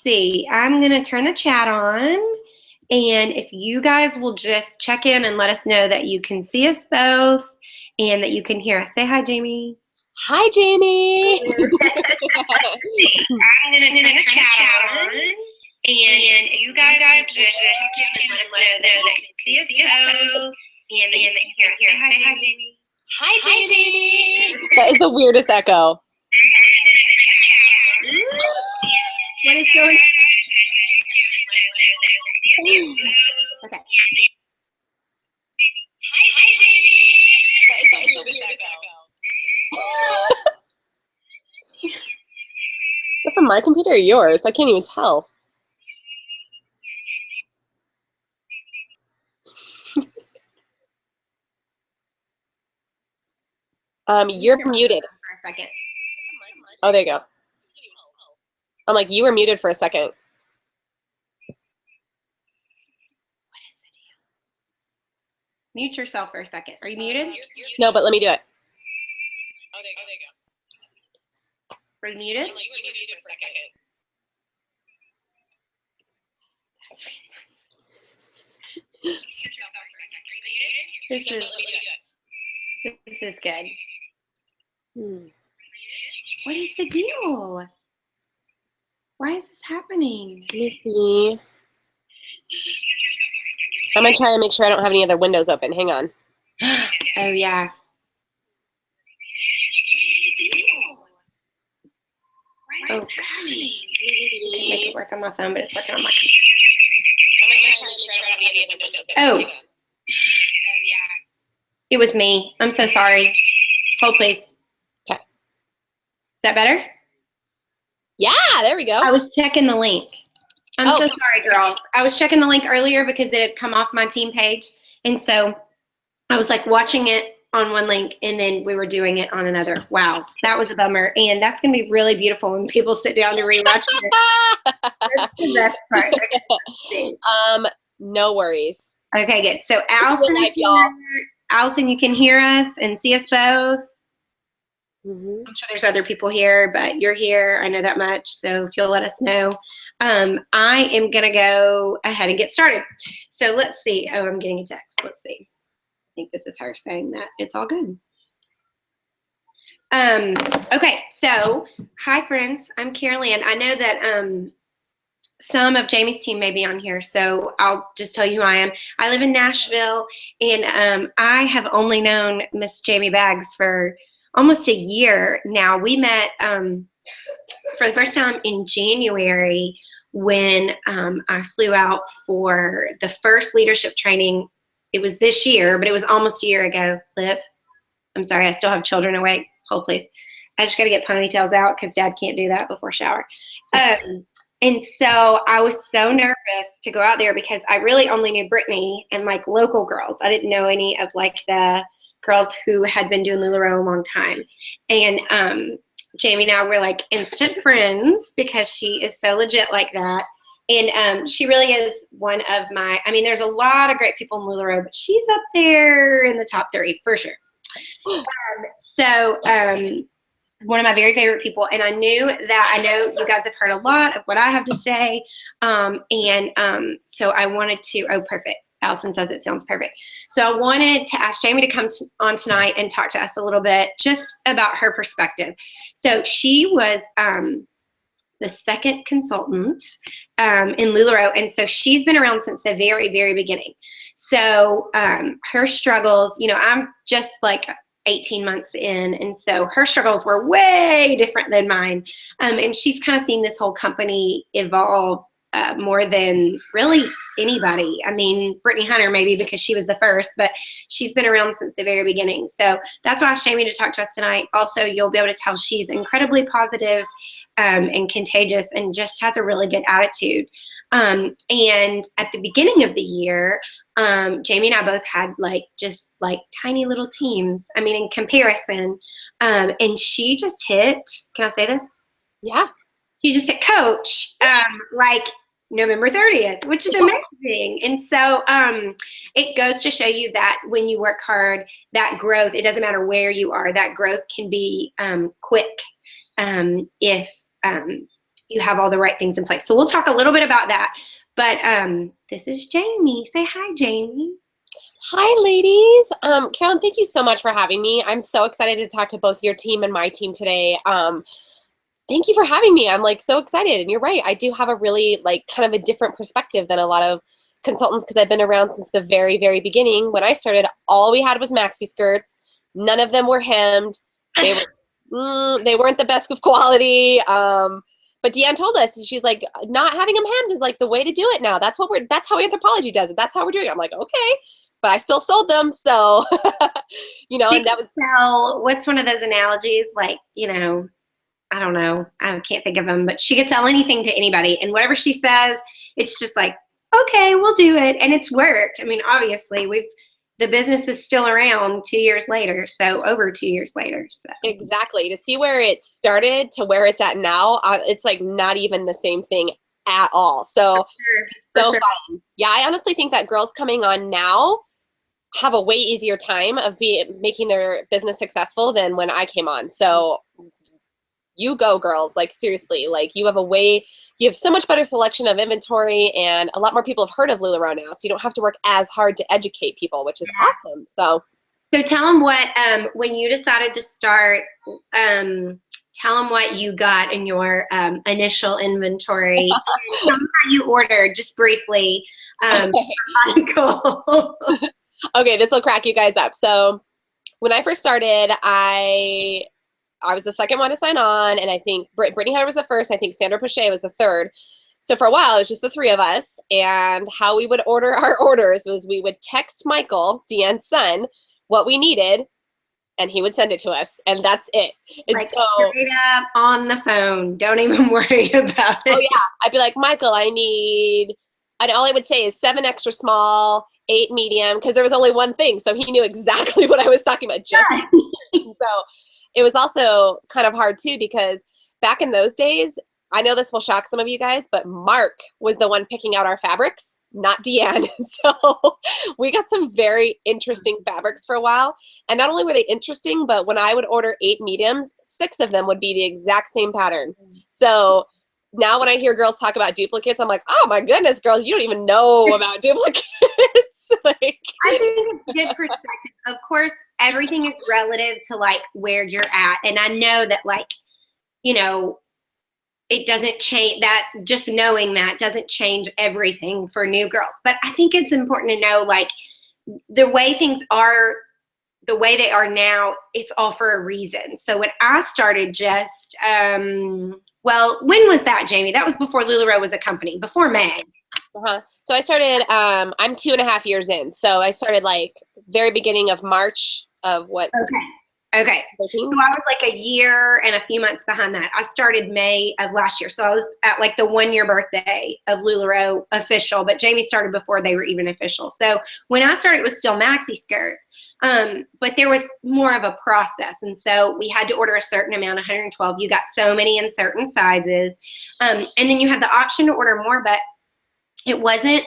see. I'm going to turn the chat on. And if you guys will just check in and let us know that you can see us both and that you can hear us. Say hi, Jamie. Hi, Jamie. I'm going to turn the chat on. And you guys just check in and let us know that you can see us both and that you can hear us. Say hi, Jamie. Hi, Jamie. That is the weirdest echo. What is going on? Okay. Hi, Jamie. That is the weirdest echo. Is that from my computer or yours? I can't even tell. You're muted. For a second. Oh, there you go. I'm like, you were muted for a second. What is the deal? Mute yourself for a second. Are you muted? No, but let me do it. Oh, there you go. Are you muted? You were muted for a second. That's fantastic. This is good. What is the deal? Why is this happening? Let me see. I'm going to try and make sure I don't have any other windows open. Hang on. Oh, yeah. Oh, God. I can't make it work on my phone, but it's working on my computer. I'm going to try and make sure I don't have any other windows open. Oh. It was me. I'm so sorry. Hold, please. Okay. Is that better? Yeah, there we go. I was checking the link. I'm so sorry, girls. I was checking the link earlier because it had come off my team page. And so I was like watching it on one link and then we were doing it on another. Wow, that was a bummer. And that's going to be really beautiful when people sit down to rewatch it. That's the best part. No worries. Okay, good. So Allison, you can hear us and see us both. I'm sure there's other people here, but you're here. I know that much. So if you'll let us know. I am going to go ahead and get started. So let's see. Oh, I'm getting a text. Let's see. I think this is her saying that it's all good. Okay. So hi, friends. I'm Carol Ann. I know that some of Jamie's team may be on here, so I'll just tell you who I am. I live in Nashville, and I have only known Miss Jamie Baggs for almost a year now. We met for the first time in January when I flew out for the first leadership training. It was this year, but it was almost a year ago. Liv, I'm sorry, I still have children awake. Hold, please. I just got to get ponytails out because Dad can't do that before shower. And so I was so nervous to go out there because I really only knew Brittany and like local girls. I didn't know any of like the girls who had been doing LulaRoe a long time. And Jamie and I were like instant friends because she is so legit like that. And she really is one of my, I mean, there's a lot of great people in LulaRoe, but she's up there in the top 30 for sure. One of my very favorite people, and I know you guys have heard a lot of what I have to say, so I wanted to, oh, perfect. Allison says it sounds perfect. So I wanted to ask Jamie to come on tonight and talk to us a little bit just about her perspective. So she was the second consultant in LulaRoe, and so she's been around since the very, very beginning. So her struggles, you know, I'm just like 18 months in, and so her struggles were way different than mine. And she's kind of seen this whole company evolve more than really anybody. I mean, Brittany Hunter maybe because she was the first, but she's been around since the very beginning. So that's why I asked Jamie to talk to us tonight. Also, you'll be able to tell she's incredibly positive and contagious and just has a really good attitude. And at the beginning of the year, Jamie and I both had just tiny little teams. I mean, in comparison, and she just hit, can I say this? Yeah. She just hit coach, like November 30th, which is amazing. And so, it goes to show you that when you work hard, that growth, it doesn't matter where you are, that growth can be, quick, if you have all the right things in place. So we'll talk a little bit about that. But this is Jamie. Say hi, Jamie. Hi, ladies. Carolyn, thank you so much for having me. I'm so excited to talk to both your team and my team today. Thank you for having me. I'm like so excited. And you're right. I do have a really like kind of a different perspective than a lot of consultants because I've been around since the very, very beginning. When I started, all we had was maxi skirts. None of them were hemmed. They were they weren't the best of quality. But Deanne told us, she's like, not having them hemmed is like the way to do it now. That's how Anthropology does it. That's how we're doing it. I'm like, okay, but I still sold them. So, and that was. So what's one of those analogies? Like, I don't know. I can't think of them, but she could tell anything to anybody. And whatever she says, it's just like, okay, we'll do it. And it's worked. I mean, obviously the business is still around 2 years later. So over 2 years later. So exactly. To see where it started to where it's at now, it's like not even the same thing at all. So For sure. fun. Yeah. I honestly think that girls coming on now have a way easier time of making their business successful than when I came on. So you go, girls, like seriously, like you have so much better selection of inventory and a lot more people have heard of LulaRoe now. So you don't have to work as hard to educate people, which is awesome. So tell them what, when you decided to start, tell them what you got in your initial inventory. Tell them how you ordered, just briefly. Michael. Okay, this will crack you guys up. So when I first started, I was the second one to sign on, and I think Brittany Hunter was the first. I think Sandra Pochet was the third. So for a while, it was just the three of us, and how we would order our orders was we would text Michael, Deanne's son, what we needed, and he would send it to us, and that's it. And like straight up on the phone. Don't even worry about it. Oh yeah, I'd be like, Michael, and all I would say is 7 extra small, 8 medium, because there was only one thing, so he knew exactly what I was talking about. So it was also kind of hard too, because back in those days, I know this will shock some of you guys, but Mark was the one picking out our fabrics, not Deanne. So we got some very interesting fabrics for a while. And not only were they interesting, but when I would order 8 mediums, 6 of them would be the exact same pattern. So now when I hear girls talk about duplicates, I'm like, oh my goodness, girls, you don't even know about duplicates. I think it's good perspective. Of course, everything is relative to like where you're at. And I know that it doesn't change that, just knowing that doesn't change everything for new girls. But I think it's important to know like the way things are, the way they are now, it's all for a reason. So when I started just, well, when was that, Jamie? That was before LulaRoe was a company, before Meg. So I started, I'm 2.5 years in. So I started like very beginning of March of what? Okay. 13? So I was like a year and a few months behind that. I started May of last year. So I was at like the 1 year birthday of LulaRoe official, but Jamie started before they were even official. So when I started, it was still maxi skirts. But there was more of a process. And so we had to order a certain amount, 112. You got so many in certain sizes. And then you had the option to order more, but it wasn't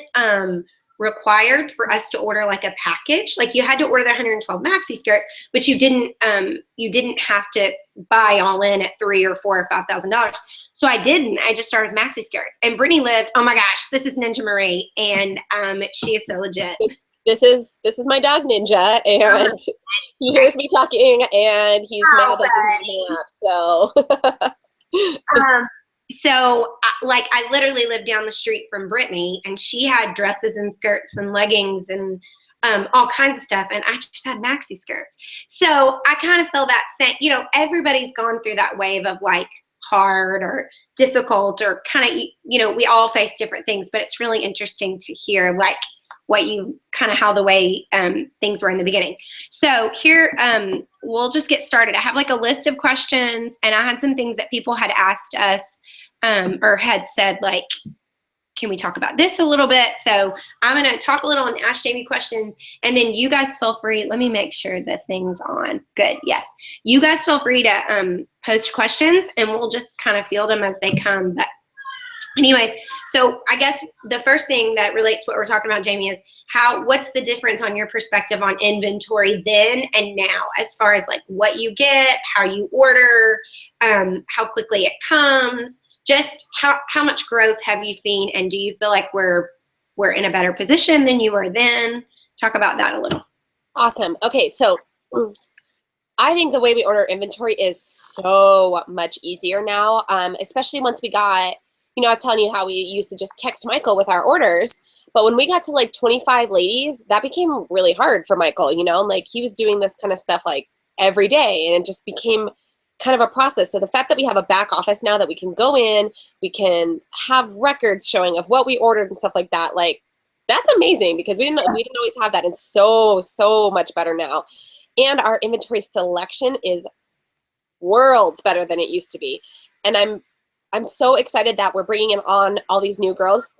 required for us to order like a package. Like you had to order the 112 maxi skirts, but you didn't have to buy all in at $3,000 or $4,000 or $5,000. So I didn't. I just started with maxi skirts. And Brittany lived. Oh my gosh, this is Ninja Marie, and she is so legit. This is my dog Ninja, and he hears me talking, and he's mad that he's not my app. So. So like I literally lived down the street from Brittany, and she had dresses and skirts and leggings and all kinds of stuff, and I just had maxi skirts. So I kind of feel that same, everybody's gone through that wave of like hard or difficult or kind of, we all face different things, but it's really interesting to hear like what you kind of how the way things were in the beginning. So here, we'll just get started. I have like a list of questions, and I had some things that people had asked us or had said like, can we talk about this a little bit? So I'm going to talk a little and ask Jamie questions, and then you guys feel free. Let me make sure the thing's on. Good. Yes. You guys feel free to post questions, and we'll just kind of field them as they come. But anyways, so I guess the first thing that relates to what we're talking about, Jamie, is what's the difference on your perspective on inventory then and now, as far as like what you get, how you order, how quickly it comes, just how much growth have you seen, and do you feel like we're in a better position than you were then? Talk about that a little. Awesome. Okay, so I think the way we order inventory is so much easier now, especially once we got, I was telling you how we used to just text Michael with our orders. But when we got to like 25 ladies, that became really hard for Michael, like he was doing this kind of stuff like every day, and it just became kind of a process. So the fact that we have a back office now that we can go in, we can have records showing of what we ordered and stuff like that, like that's amazing, because we didn't always have that. It's so much better now. And our inventory selection is worlds better than it used to be. And I'm so excited that we're bringing on all these new girls.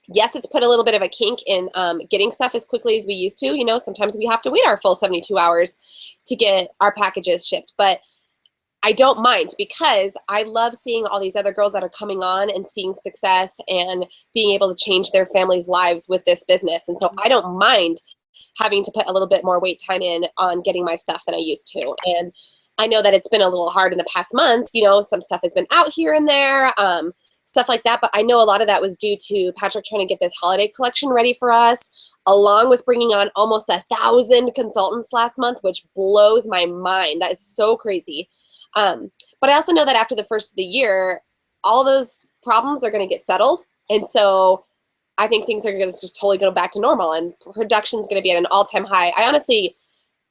Yes, it's put a little bit of a kink in getting stuff as quickly as we used to. Sometimes we have to wait our full 72 hours to get our packages shipped. But I don't mind, because I love seeing all these other girls that are coming on and seeing success and being able to change their families' lives with this business. And so I don't mind having to put a little bit more wait time in on getting my stuff than I used to. And I know that it's been a little hard in the past month. Some stuff has been out here and there. Stuff like that, but I know a lot of that was due to Patrick trying to get this holiday collection ready for us, along with bringing on almost 1,000 consultants last month, which blows my mind. That is so crazy. But I also know that after the first of the year, all those problems are going to get settled, and so I think things are going to just totally go back to normal, and production's going to be at an all-time high. I honestly,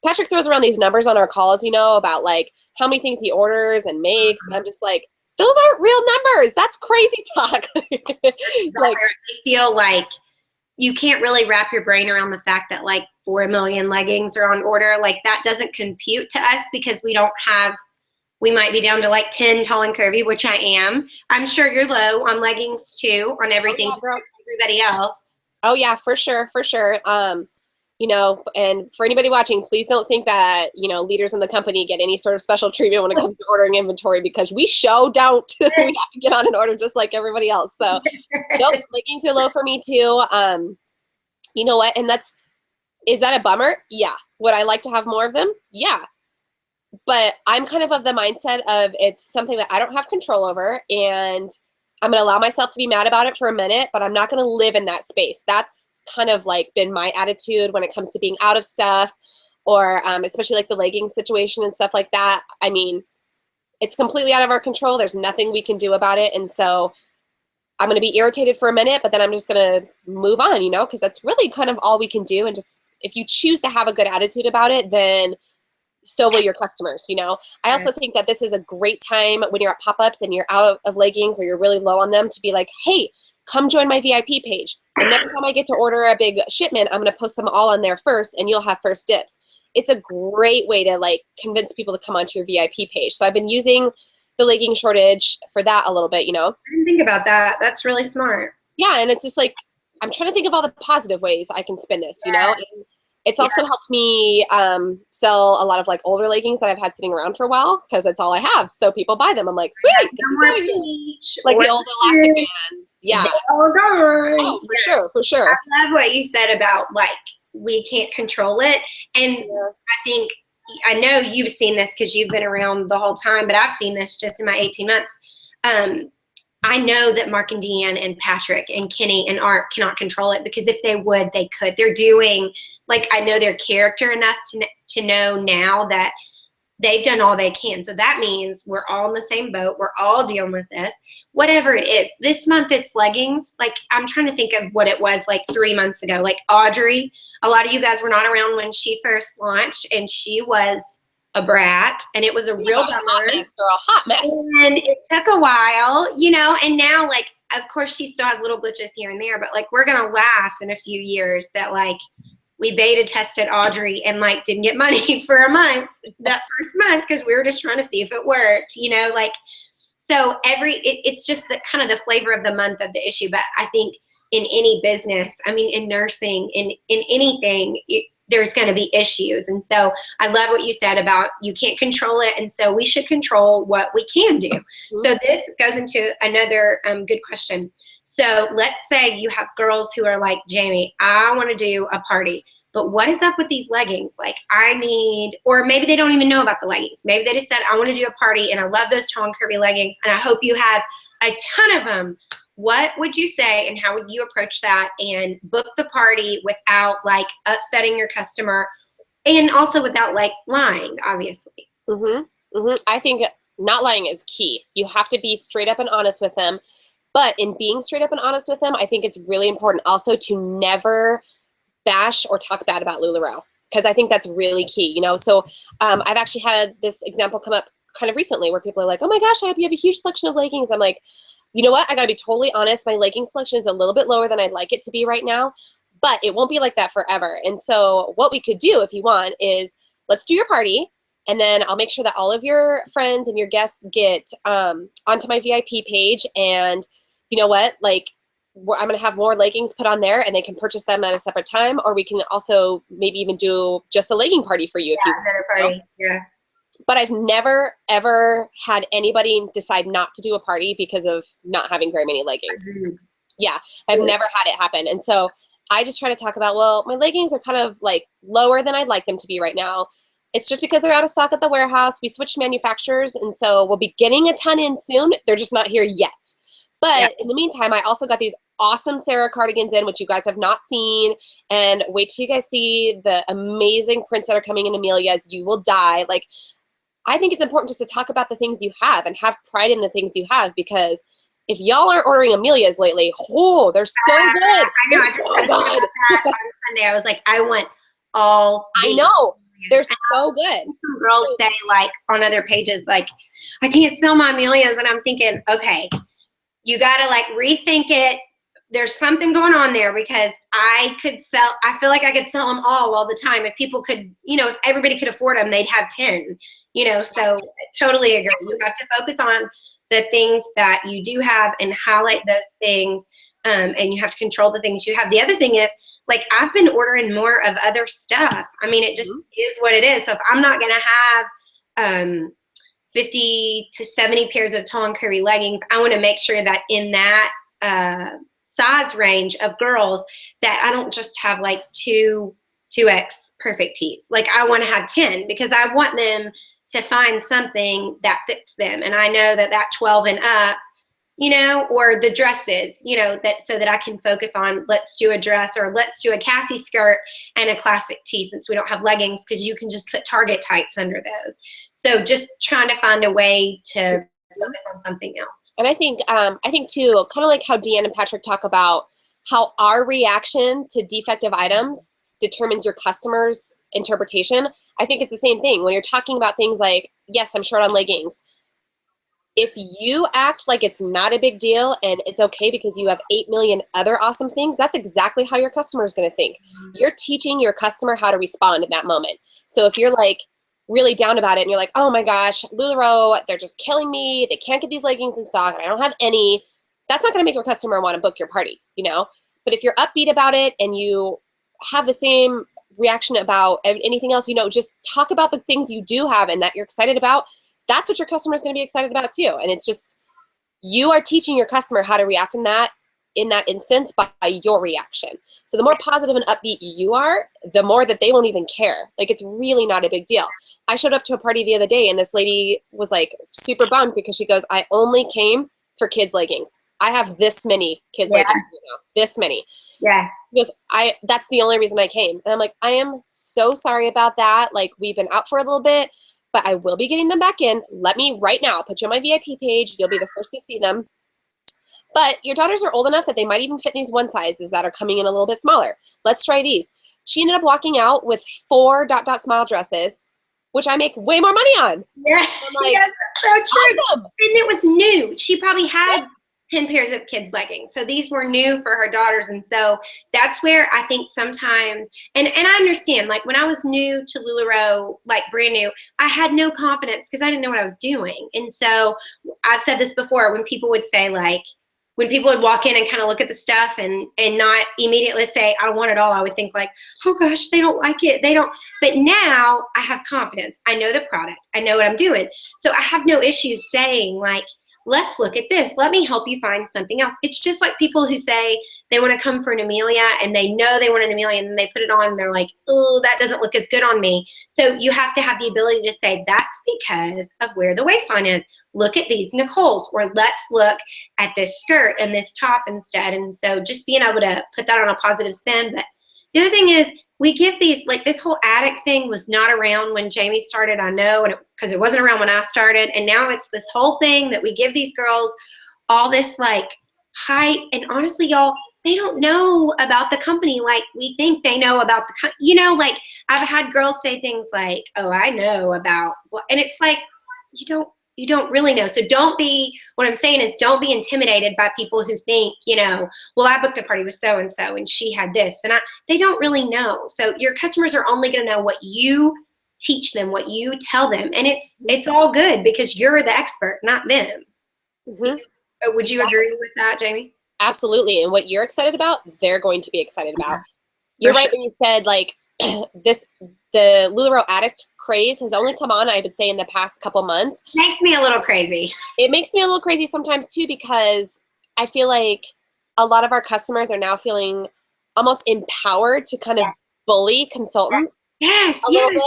Patrick throws around these numbers on our calls, about like how many things he orders and makes, and I'm just like, those aren't real numbers. That's crazy talk. Like, I feel like you can't really wrap your brain around the fact that like 4 million leggings are on order. Like that doesn't compute to us, because we might be down to like 10 tall and curvy, which I am. I'm sure you're low on leggings too, on everything, oh, yeah, everybody else. Oh yeah, for sure. And for anybody watching, please don't think that, leaders in the company get any sort of special treatment when it comes to ordering inventory, because we don't. We have to get on an order just like everybody else. So nope, leggings are low for me too. You know what? And is that a bummer? Yeah. Would I like to have more of them? Yeah. But I'm kind of the mindset of it's something that I don't have control over, and I'm going to allow myself to be mad about it for a minute, but I'm not going to live in that space. That's kind of like been my attitude when it comes to being out of stuff, or especially like the leggings situation and stuff like that. I mean, it's completely out of our control. There's nothing we can do about it. And so I'm going to be irritated for a minute, but then I'm just going to move on, because that's really kind of all we can do. And just, if you choose to have a good attitude about it, then so will your customers. I also think that this is a great time when you're at pop-ups and you're out of leggings or you're really low on them to be like, hey, come join my VIP page. The next time I get to order a big shipment, I'm going to post them all on there first, and you'll have first dibs. It's a great way to like convince people to come onto your VIP page. So I've been using the legging shortage for that a little bit, I didn't think about that. That's really smart. Yeah, and it's just like, I'm trying to think of all the positive ways I can spin this, And it's also helped me sell a lot of like older leggings that I've had sitting around for a while, because it's all I have. So people buy them. I'm like, sweet. Like the old elastic bands. Yeah. Oh, for sure. I love what you said about like we can't control it. And I know you've seen this because you've been around the whole time, but I've seen this just in my 18 months. I know that Mark and Deanne and Patrick and Kenny and Art cannot control it, because if they would, they could. They're doing, like, I know their character enough to know now that they've done all they can. So that means we're all in the same boat. We're all dealing with this, whatever it is. This month it's leggings. Like, I'm trying to think of what it was like 3 months ago. Like Audrey, a lot of you guys were not around when she first launched, and she was a brat, and it was a real bummer. Hot mess. And it took a while, and now, like, of course she still has little glitches here and there, but like, we're going to laugh in a few years that like we beta tested Audrey and like didn't get money for a month, that first month, because we were just trying to see if it worked, like, so it's just the kind of the flavor of the month of the issue. But I think in any business, I mean, in nursing, in anything, there's going to be issues. And so I love what you said about you can't control it. And so we should control what we can do. Mm-hmm. So this goes into another good question. So let's say you have girls who are like, Jamie, I want to do a party, but what is up with these leggings? Like or maybe they don't even know about the leggings. Maybe they just said, I want to do a party and I love those tall and curvy leggings. And I hope you have a ton of them. What would you say and how would you approach that and book the party without like upsetting your customer and also without like lying, obviously? I think not lying is key. You have to be straight up and honest with them. But in being straight up and honest with them, I think it's really important also to never bash or talk bad about LulaRoe, because I think that's really key, you know? So I've actually had this example come up kind of recently where people are like, oh my gosh, I hope you have a huge selection of leggings. I'm like, you know what? I gotta be totally honest. My legging selection is a little bit lower than I'd like it to be right now, but it won't be like that forever. And so what we could do if you want is let's do your party, and then I'll make sure that all of your friends and your guests get onto my VIP page. And you know what? Like, I'm going to have more leggings put on there and they can purchase them at a separate time, or we can also maybe even do just a legging party for you. Yeah, another party. Yeah. But I've never, ever had anybody decide not to do a party because of not having very many leggings. Yeah, I've never had it happen. And so I just try to talk about, well, my leggings are kind of like lower than I'd like them to be right now. It's just because they're out of stock at the warehouse. We switched manufacturers, and so we'll be getting a ton in soon. They're just not here yet. But in the meantime, I also got these awesome Sarah cardigans in, which you guys have not seen. And wait till you guys see the amazing prints that are coming in Amelia's. You will die. Like, I think it's important just to talk about the things you have and have pride in the things you have, because if y'all aren't ordering Amelia's lately, oh, they're so good. I know. They're I just so posted about good. that on Sunday. I was like, I want all I these. know. They're so good. Some girls say like on other pages, like, I can't sell my Amelia's. And I'm thinking, okay, you got to like rethink it. There's something going on there, because I feel like I could sell them all the time. If people could, you know, if everybody could afford them, they'd have 10, you know, so I totally agree. You have to focus on the things that you do have and highlight those things. And you have to control the things you have. The other thing is, like, I've been ordering more of other stuff. I mean, it just is what it is. So if I'm not going to have 50 to 70 pairs of tall and curvy leggings, I want to make sure that in that size range of girls, that I don't just have like 2X perfect tees. Like, I want to have 10, because I want them to find something that fits them. And I know that 12 and up, you know, or the dresses, you know, that so that I can focus on, let's do a dress, or let's do a Cassie skirt and a classic tee, since we don't have leggings, because you can just put Target tights under those. So just trying to find a way to focus on something else. And I think too, kind of like how Deanne and Patrick talk about how our reaction to defective items determines your customer's interpretation. I think it's the same thing when you're talking about things like, yes, I'm short on leggings. If you act like it's not a big deal and it's okay because you have 8 million other awesome things, that's exactly how your customer is going to think. You're teaching your customer how to respond in that moment. So if you're like really down about it and you're like, oh my gosh, LulaRoe, they're just killing me. They can't get these leggings in stock. I don't have any. That's not going to make your customer want to book your party, you know? But if you're upbeat about it and you have the same reaction about anything else, you know, just talk about the things you do have and that you're excited about. That's what your customer is going to be excited about too. And it's just, you are teaching your customer how to react in that instance by your reaction. So the more positive and upbeat you are, the more that they won't even care. Like, it's really not a big deal. I showed up to a party the other day and this lady was like super bummed because she goes, I only came for kids leggings. I have this many kids leggings, you know, this many. Yeah. She goes, that's the only reason I came. And I'm like, I am so sorry about that. Like, we've been out for a little bit, but I will be getting them back in. Let me right now put you on my VIP page. You'll be the first to see them. But your daughters are old enough that they might even fit these one sizes that are coming in a little bit smaller. Let's try these. She ended up walking out with 4 smile dresses, which I make way more money on. Yeah, I'm like, yes, so true. awesome. And it was new. She probably had 10 pairs of kids leggings. So these were new for her daughters. And so that's where I think sometimes, and I understand, like when I was new to LulaRoe, like brand new, I had no confidence because I didn't know what I was doing. And so I've said this before, when people would say like, when people would walk in and kind of look at the stuff and not immediately say, I want it all, I would think like, oh gosh, they don't like it. They don't. But now I have confidence. I know the product. I know what I'm doing. So I have no issues saying like, let's look at this. Let me help you find something else. It's just like people who say they want to come for an Amelia and they know they want an Amelia and then they put it on and they're like, oh, that doesn't look as good on me. So you have to have the ability to say, that's because of where the waistline is. Look at these Nicole's, or let's look at this skirt and this top instead. And so just being able to put that on a positive spin. But the other thing is, we give these, like this whole attic thing was not around when Jamie started, I know, and because it wasn't around when I started. And now it's this whole thing that we give these girls all this like hype. And honestly, y'all, they don't know about the company like we think they know about the company. You know, like I've had girls say things like, oh, I know about, and it's like, you don't really know. So don't be, what I'm saying is don't be intimidated by people who think, you know, well, I booked a party with so-and-so and she had this, and they don't really know. So your customers are only going to know what you teach them, what you tell them. And it's all good because you're the expert, not them. Mm-hmm. Would you agree with that, Jamie? Absolutely. And what you're excited about, they're going to be excited about. You're right when you said like the LulaRoe addict craze has only come on, I would say, in the past couple months. Makes me a little crazy. It makes me a little crazy sometimes too, because I feel like a lot of our customers are now feeling almost empowered to kind of bully consultants a little bit.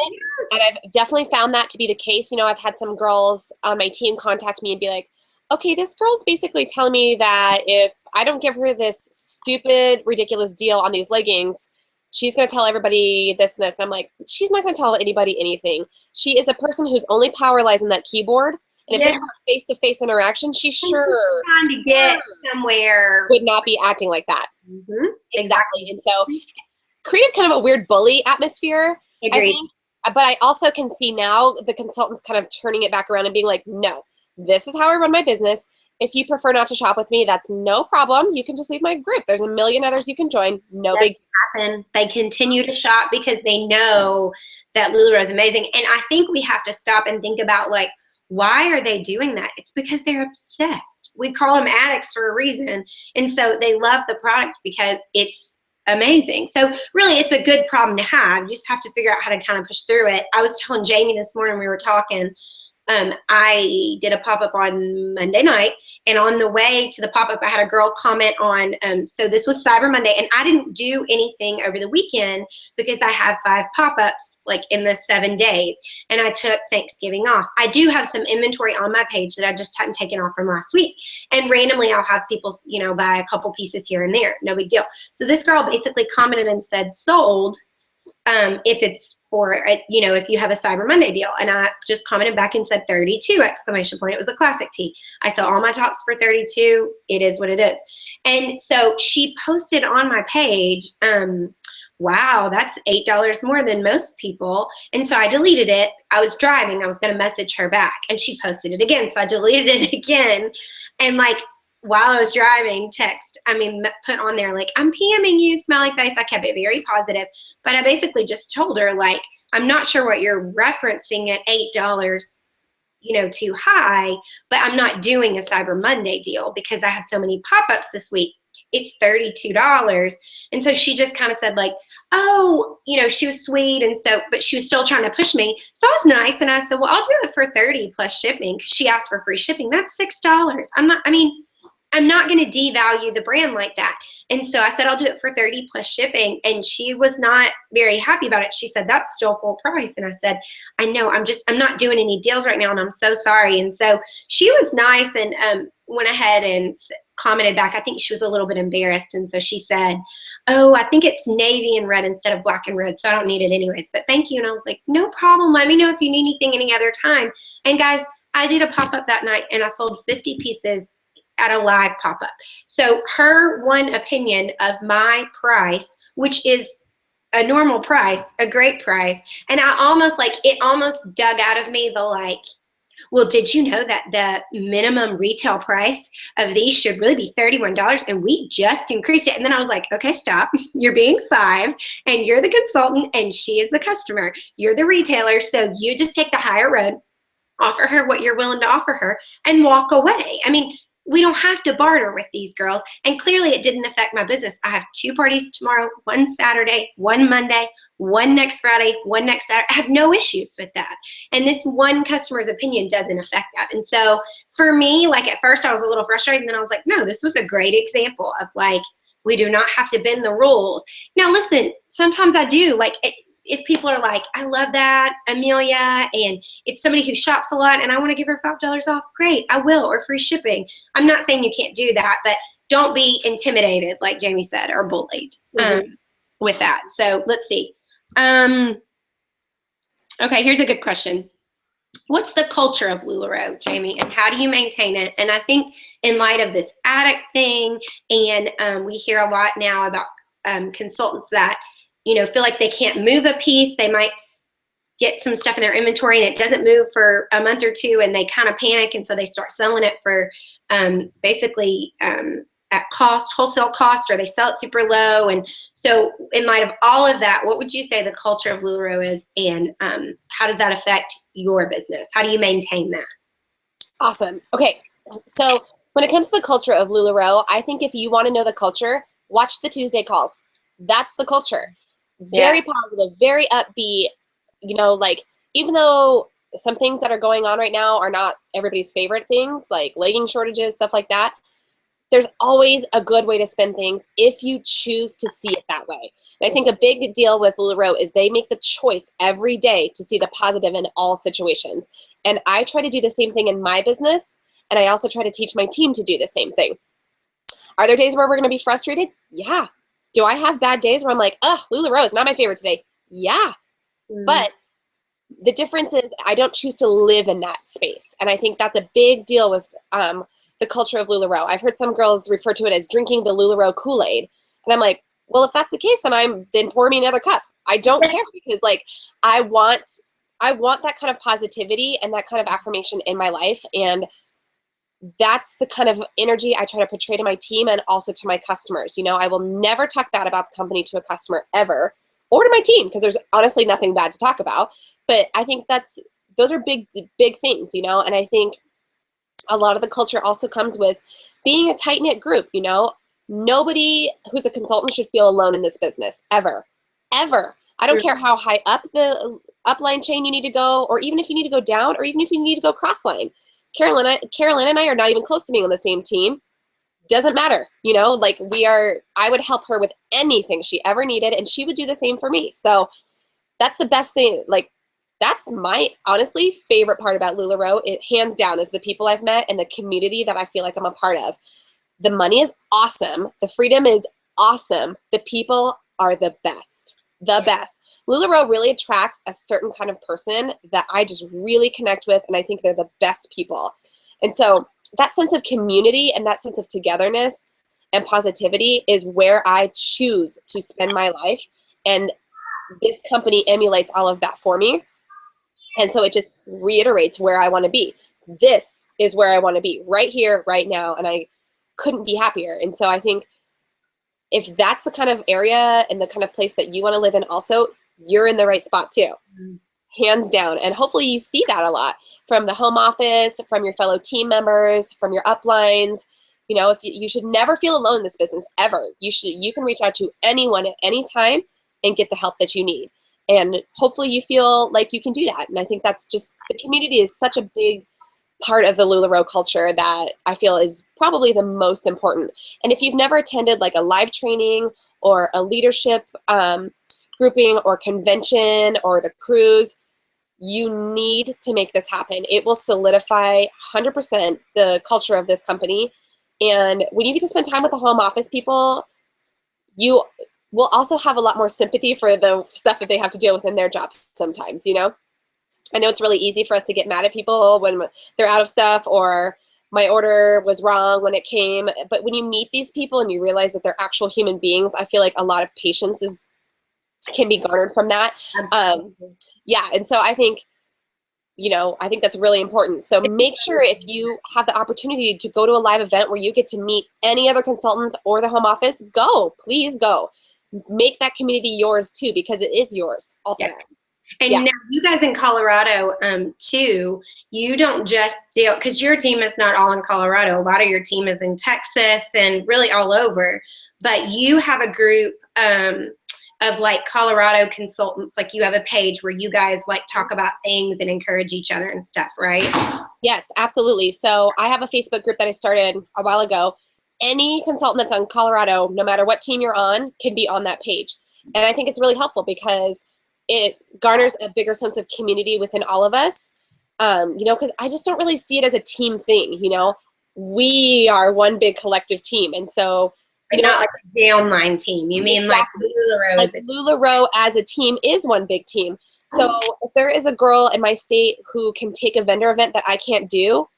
And I've definitely found that to be the case. You know, I've had some girls on my team contact me and be like, okay, this girl's basically telling me that if I don't give her this stupid, ridiculous deal on these leggings, she's going to tell everybody this and this. And I'm like, she's not going to tell anybody anything. She is a person whose only power lies in that keyboard. And if this were face-to-face interaction, she trying to get somewhere would not be acting like that. Mm-hmm. Exactly. And so it's created kind of a weird bully atmosphere, I think. But I also can see now the consultants kind of turning it back around and being like, no, this is how I run my business. If you prefer not to shop with me, that's no problem. You can just leave my group. There's a million others you can join. No big happen. They continue to shop because they know that LulaRoe is amazing. And I think we have to stop and think about, like, why are they doing that? It's because they're obsessed. We call them addicts for a reason. And so they love the product because it's amazing. So really, it's a good problem to have. You just have to figure out how to kind of push through it. I was telling Jamie this morning, we were talking, I did a pop-up on Monday night, and on the way to the pop-up, I had a girl comment on, so this was Cyber Monday, and I didn't do anything over the weekend because I have 5 pop-ups like in the 7 days, and I took Thanksgiving off. I do have some inventory on my page that I just hadn't taken off from last week, and randomly I'll have people, you know, buy a couple pieces here and there, no big deal. So this girl basically commented and said, sold, if it's for, you know, if you have a Cyber Monday deal. And I just commented back and said 32 exclamation point. It was a classic tee. I sell all my tops for 32. It is what it is. And so she posted on my page, wow, that's $8 more than most people. And so I deleted it. I was driving. I was going to message her back, and she posted it again. So I deleted it again. And like, while I was driving, put on there, like, I'm PMing you, smiley face. I kept it very positive. But I basically just told her, like, I'm not sure what you're referencing at $8, you know, too high, but I'm not doing a Cyber Monday deal because I have so many pop-ups this week. It's $32. And so she just kind of said, like, oh, you know, she was sweet. And so, but she was still trying to push me. So I was nice. And I said, well, I'll do it for 30 plus shipping. She asked for free shipping. That's $6. I'm not going to devalue the brand like that. And so I said, I'll do it for 30 plus shipping. And she was not very happy about it. She said, that's still full price. And I said, I know, I'm not doing any deals right now, and I'm so sorry. And so she was nice and went ahead and commented back. I think she was a little bit embarrassed. And so she said, oh, I think it's navy and red instead of black and red, so I don't need it anyways. But thank you. And I was like, no problem. Let me know if you need anything any other time. And guys, I did a pop-up that night, and I sold 50 pieces at a live pop-up. So her one opinion of my price, which is a normal price, a great price, and I almost, like, it almost dug out of me the, like, well, did you know that the minimum retail price of these should really be $31, and we just increased it? And then I was like, okay, stop. You're being 5, and you're the consultant, and she is the customer. You're the retailer, so you just take the higher road, offer her what you're willing to offer her, and walk away. I mean, we don't have to barter with these girls. And clearly it didn't affect my business. I have 2 parties tomorrow, 1 Saturday, 1 Monday. one next Friday, one next Saturday. I have no issues with that. And this one customer's opinion doesn't affect that. And so for me, like at first I was a little frustrated, and then I was like, no, this was a great example of like, we do not have to bend the rules. Now listen, sometimes I do, like if people are like, I love that, Amelia, and it's somebody who shops a lot and I want to give her $5 off, great, I will, or free shipping. I'm not saying you can't do that, but don't be intimidated, like Jamie said, or bullied with that. So let's see. Okay, here's a good question. What's the culture of LulaRoe, Jamie, and how do you maintain it? And I think in light of this addict thing, and we hear a lot now about consultants that, you know, feel like they can't move a piece. They might get some stuff in their inventory and it doesn't move for a month or two, and they kind of panic, and so they start selling it for basically at cost, wholesale cost, or they sell it super low. And so in light of all of that, what would you say the culture of LulaRoe is, and how does that affect your business? How do you maintain that? Awesome. Okay, so when it comes to the culture of LulaRoe, I think if you want to know the culture, watch the Tuesday calls. That's the culture. Very positive, very upbeat. You know, like, even though some things that are going on right now are not everybody's favorite things, like legging shortages, stuff like that, there's always a good way to spin things if you choose to see it that way. And I think a big deal with LulaRoe is they make the choice every day to see the positive in all situations. And I try to do the same thing in my business, and I also try to teach my team to do the same thing. Are there days where we're going to be frustrated? Yeah. Do I have bad days where I'm like, ugh, LulaRoe is not my favorite today? Yeah. But the difference is I don't choose to live in that space. And I think that's a big deal with the culture of LulaRoe. I've heard some girls refer to it as drinking the LulaRoe Kool-Aid. And I'm like, well, if that's the case, then pour me another cup. I don't care, because like I want that kind of positivity and that kind of affirmation in my life. And that's the kind of energy I try to portray to my team and also to my customers. You know, I will never talk bad about the company to a customer ever, or to my team, because there's honestly nothing bad to talk about. But I think those are big things, you know. And I think a lot of the culture also comes with being a tight-knit group, you know. Nobody who's a consultant should feel alone in this business, ever. I don't care how high up the upline chain you need to go, or even if you need to go down, or even if you need to go cross-line. Carolyn and I are not even close to being on the same team. Doesn't matter, you know, like I would help her with anything she ever needed, and she would do the same for me. So that's the best thing. Like, that's my honestly favorite part about LulaRoe. It hands down is the people I've met and the community that I feel like I'm a part of. The money is awesome. The freedom is awesome. The people are the best. The best. LulaRoe really attracts a certain kind of person that I just really connect with, and I think they're the best people. And so that sense of community and that sense of togetherness and positivity is where I choose to spend my life. And this company emulates all of that for me. And so it just reiterates where I want to be. This is where I want to be, right here, right now. And I couldn't be happier. And so I think if that's the kind of area and the kind of place that you want to live in also, you're in the right spot too. Hands down. And hopefully you see that a lot from the home office, from your fellow team members, from your uplines. You know, if you should never feel alone in this business, ever. You can reach out to anyone at any time and get the help that you need. And hopefully you feel like you can do that. And I think that's just, the community is such a big part of the LulaRoe culture that I feel is probably the most important. And if you've never attended like a live training or a leadership grouping or convention or the cruise, you need to make this happen. It will solidify 100% the culture of this company. And when you get to spend time with the home office people, you will also have a lot more sympathy for the stuff that they have to deal with in their jobs sometimes, you know? I know it's really easy for us to get mad at people when they're out of stuff, or my order was wrong when it came. But when you meet these people and you realize that they're actual human beings, I feel like a lot of patience can be garnered from that. Yeah, and so I think, you know, I think that's really important. So make sure if you have the opportunity to go to a live event where you get to meet any other consultants or the home office, go, please go. Make that community yours too, because it is yours also. Yeah. And now you guys in Colorado too, you don't just deal, because your team is not all in Colorado. A lot of your team is in Texas and really all over. But you have a group of of like Colorado consultants, like you have a page where you guys like talk about things and encourage each other and stuff, right? Yes, absolutely. So I have a Facebook group that I started a while ago. Any consultant that's on Colorado, no matter what team you're on, can be on that page. And I think it's really helpful because it garners a bigger sense of community within all of us. Because I just don't really see it as a team thing. We are one big collective team. And so, not like a downline team. You mean exactly. like LulaRoe as a team is one big team. So if there is a girl in my state who can take a vendor event that I can't do,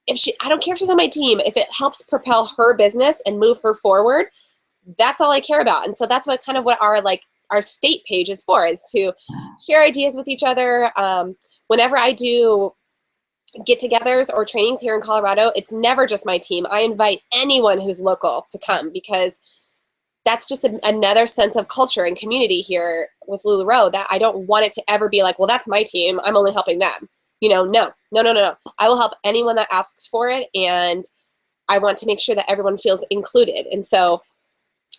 I don't care if she's on my team, if it helps propel her business and move her forward, that's all I care about. And so that's what our state page is for, is to share ideas with each other. Whenever I do get-togethers or trainings here in Colorado, it's never just my team. I invite anyone who's local to come because that's just another sense of culture and community here with LulaRoe that I don't want it to ever be like, well, that's my team, I'm only helping them. No. I will help anyone that asks for it, and I want to make sure that everyone feels included. And so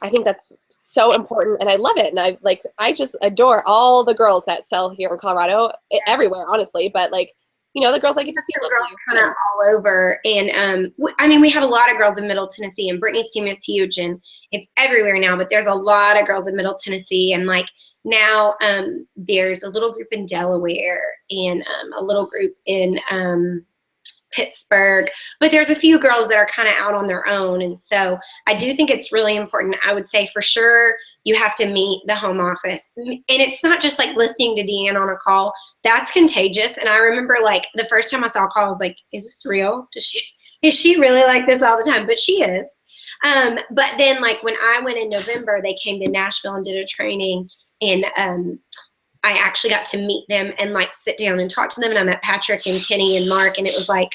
I think that's so important, and I love it. And I just adore all the girls that sell here in Colorado, everywhere, honestly. But the girls I get to see. The girls kind of all over. And we have a lot of girls in Middle Tennessee, and Brittany's team is huge, and it's everywhere now, but there's a lot of girls in Middle Tennessee. And now there's a little group in Delaware and a little group in Pittsburgh, but there's a few girls that are kind of out on their own. And so I do think it's really important. I would say for sure you have to meet the home office. And it's not just like listening to Deanne on a call. That's contagious. And I remember the first time I saw a call, I was like, is this real? Is she really like this all the time? But she is. But then when I went in November, they came to Nashville and did a training, and I actually got to meet them and sit down and talk to them. And I met Patrick and Kenny and Mark, and it was like,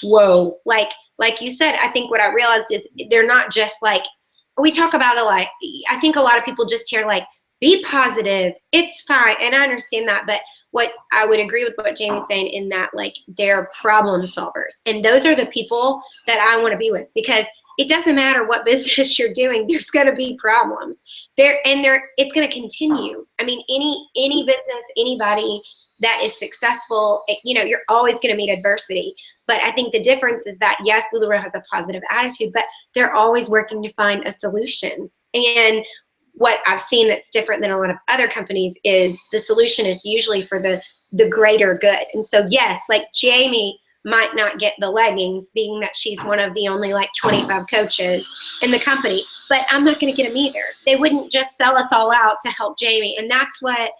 whoa. Like you said, I think what I realized is they're not just we talk about I think a lot of people just hear be positive, it's fine. And I understand that, but what I would agree with what Jamie's saying in that they're problem solvers. And those are the people that I want to be with, because it doesn't matter what business you're doing, there's going to be problems it's going to continue. I mean, any business, anybody that is successful, you're always going to meet adversity. But I think the difference is that, yes, LulaRoe has a positive attitude, but they're always working to find a solution. And what I've seen that's different than a lot of other companies is the solution is usually for the greater good. And so, yes, Jamie might not get the leggings, being that she's one of the only 25 coaches in the company, but I'm not going to get them either. They wouldn't just sell us all out to help Jamie. And that's what,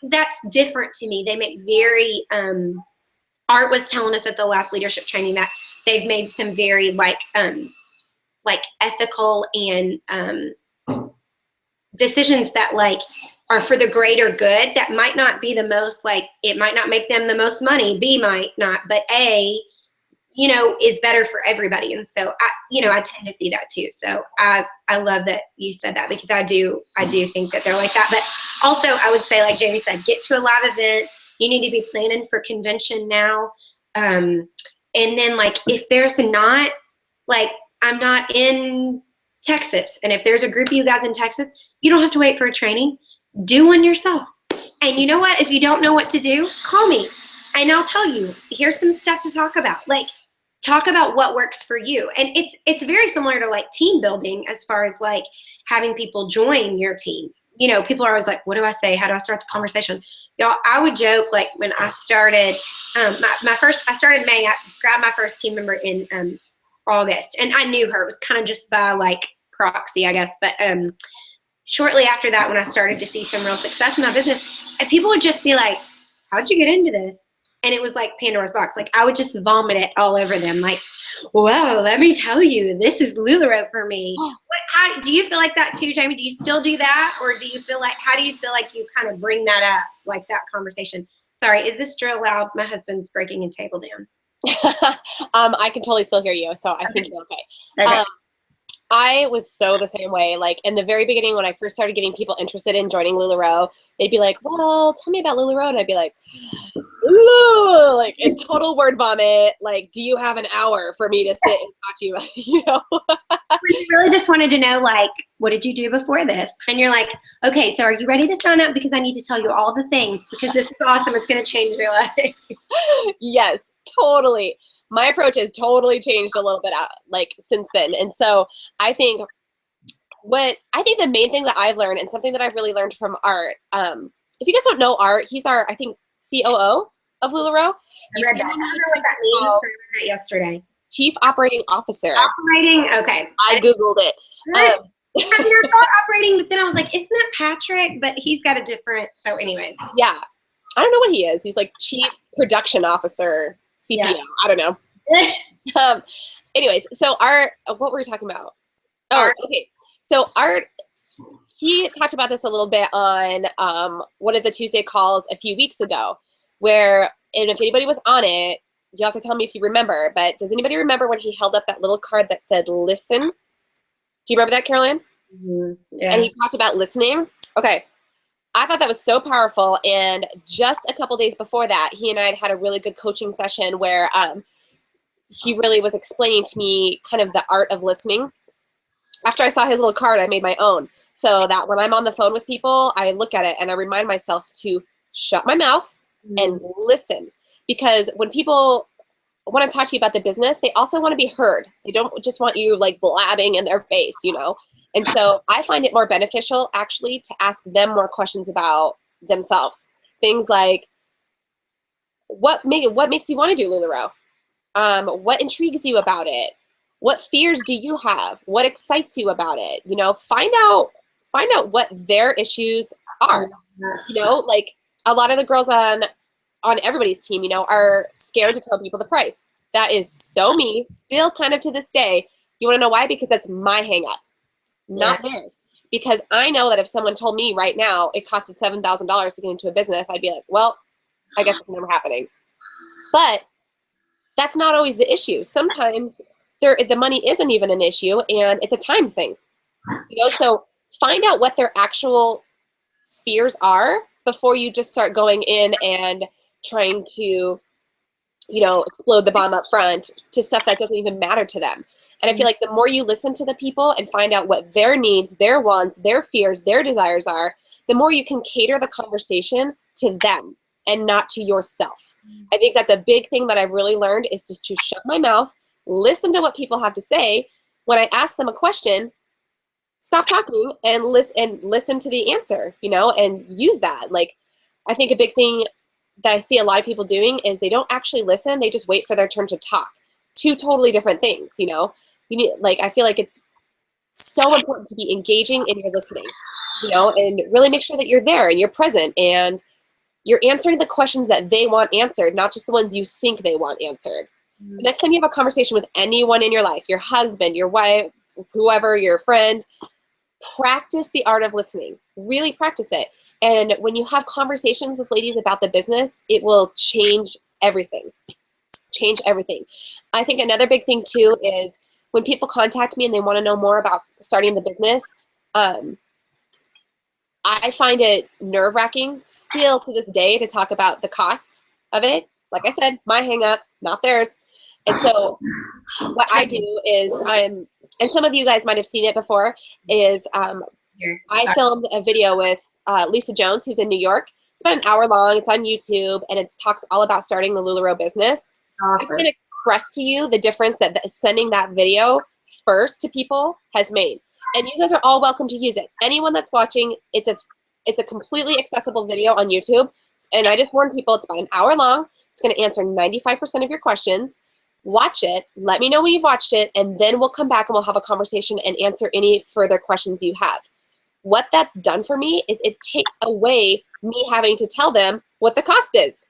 that's different to me. They make very, Art was telling us at the last leadership training that they've made some very ethical and decisions that are for the greater good, that might not be the most, it might not make them the most money, B might not, but A, is better for everybody. And so I tend to see that too. So I love that you said that, because I do think that they're like that. But also I would say, like Jamie said, get to a live event. You need to be planning for convention now. And then if there's not, I'm not in Texas, and if there's a group of you guys in Texas, you don't have to wait for a training. Do one yourself. And you know what? If you don't know what to do, call me and I'll tell you, here's some stuff to talk about. Talk about what works for you. And it's very similar to team building, as far as having people join your team. People are always like, what do I say? How do I start the conversation? Y'all, I would joke when I started, I started May, I grabbed my first team member in August, and I knew her. It was kind of just by proxy, I guess. But shortly after that, when I started to see some real success in my business, and people would just be like, how'd you get into this? And it was like Pandora's box. I would just vomit it all over them. Well, let me tell you, this is LulaRoe for me. How do you feel like that too, Jamie? Do you still do that? Or do you feel how do you feel you kind of bring that up, that conversation? Sorry, is this drill loud? My husband's breaking a table down. I can totally still hear you, so I think you're okay. I was so the same way. In the very beginning, when I first started getting people interested in joining LulaRoe, they'd be like, well, tell me about LulaRoe. And I'd be like, ooh, in total word vomit. Do you have an hour for me to sit and talk to you? We really just wanted to know, what did you do before this? And you're like, okay, so are you ready to sign up? Because I need to tell you all the things because this is awesome. It's going to change your life. Yes, totally. My approach has totally changed a little bit like since then. And so I think the main thing that I've learned and something that I've really learned from Art, if you guys don't know Art, he's our, I think, COO of LulaRoe. I read that. I don't know what that means, but I read that yesterday. Chief Operating Officer. Operating, okay. I Googled it. I thought operating, but then I was like, isn't that Patrick? But he's got a different, so anyways. Yeah. I don't know what he is. He's like Chief Production Officer, CPO. Yeah. I don't know. Anyways, so Art, what were we talking about? Oh, Art. Okay. So Art, he talked about this a little bit on one of the Tuesday calls a few weeks ago, where, and if anybody was on it, you'll have to tell me if you remember, but does anybody remember when he held up that little card that said, listen? Do you remember that, Caroline? Mm-hmm. Yeah. And he talked about listening. Okay. I thought that was so powerful. And just a couple days before that, he and I had a really good coaching session where he really was explaining to me kind of the art of listening. After I saw his little card, I made my own. So that when I'm on the phone with people, I look at it and I remind myself to shut my mouth and listen. Because when people want to talk to you about the business, they also want to be heard. They don't just want you like blabbing in their face, you know? And so I find it more beneficial actually to ask them more questions about themselves. Things like, what makes you want to do LulaRoe? What intrigues you about it? What fears do you have? What excites you about it? You know, find out what their issues are. You know, like a lot of the girls on everybody's team, you know, are scared to tell people the price. That is so me, still kind of to this day. You want to know why? Because that's my hang up, not theirs. Because I know that if someone told me right now it costed $7,000 to get into a business, I'd be like, well, I guess it's never happening. But that's not always the issue. Sometimes the money isn't even an issue, and it's a time thing. You know, so find out what their actual fears are before you just start going in and trying to, you know, explode the bomb up front to stuff that doesn't even matter to them. And I feel like the more you listen to the people and find out what their needs, their wants, their fears, their desires are, the more you can cater the conversation to them and not to yourself. I think that's a big thing that I've really learned is just to shut my mouth, listen to what people have to say. When I ask them a question, stop talking and listen to the answer, you know, and use that. Like, I think a big thing that I see a lot of people doing is they don't actually listen. They just wait for their turn to talk. Two totally different things, you know. You need, like, I feel like it's so important to be engaging in your listening, you know, and really make sure that you're there and you're present and you're answering the questions that they want answered, not just the ones you think they want answered. Mm-hmm. So next time you have a conversation with anyone in your life, your husband, your wife, whoever, your friend, practice the art of listening. Really practice it. And when you have conversations with ladies about the business, it will change everything. Change everything. I think another big thing too is when people contact me and they want to know more about starting the business, I find it nerve-wracking still to this day to talk about the cost of it. Like I said, my hang up, not theirs. And so what I do is and some of you guys might have seen it before, is I filmed a video with Lisa Jones, who's in New York. It's about an hour long. It's on YouTube, and it talks all about starting the LulaRoe business. Awesome. I can express to you the difference that sending that video first to people has made. And you guys are all welcome to use it. Anyone that's watching, it's a completely accessible video on YouTube. And I just warn people, it's about an hour long. It's going to answer 95% of your questions. Watch it. Let me know when you've watched it, and then we'll come back and we'll have a conversation and answer any further questions you have. What that's done for me is it takes away me having to tell them what the cost is.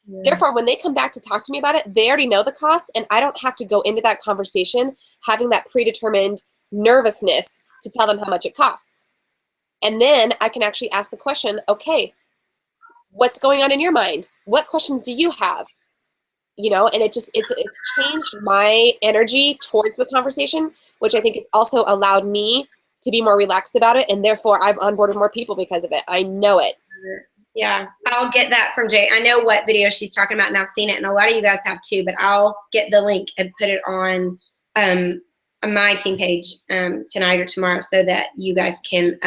Yeah. Therefore, when they come back to talk to me about it, they already know the cost, and I don't have to go into that conversation having that predetermined nervousness to tell them how much it costs. And then I can actually ask the question, okay, what's going on in your mind? What questions do you have? You know, and it's changed my energy towards the conversation, which I think has also allowed me to be more relaxed about it, and therefore I've onboarded more people because of it. I know it. Yeah, I'll get that from Jay. I know what video she's talking about, and I've seen it, and a lot of you guys have too, but I'll get the link and put it on my team page tonight or tomorrow so that you guys can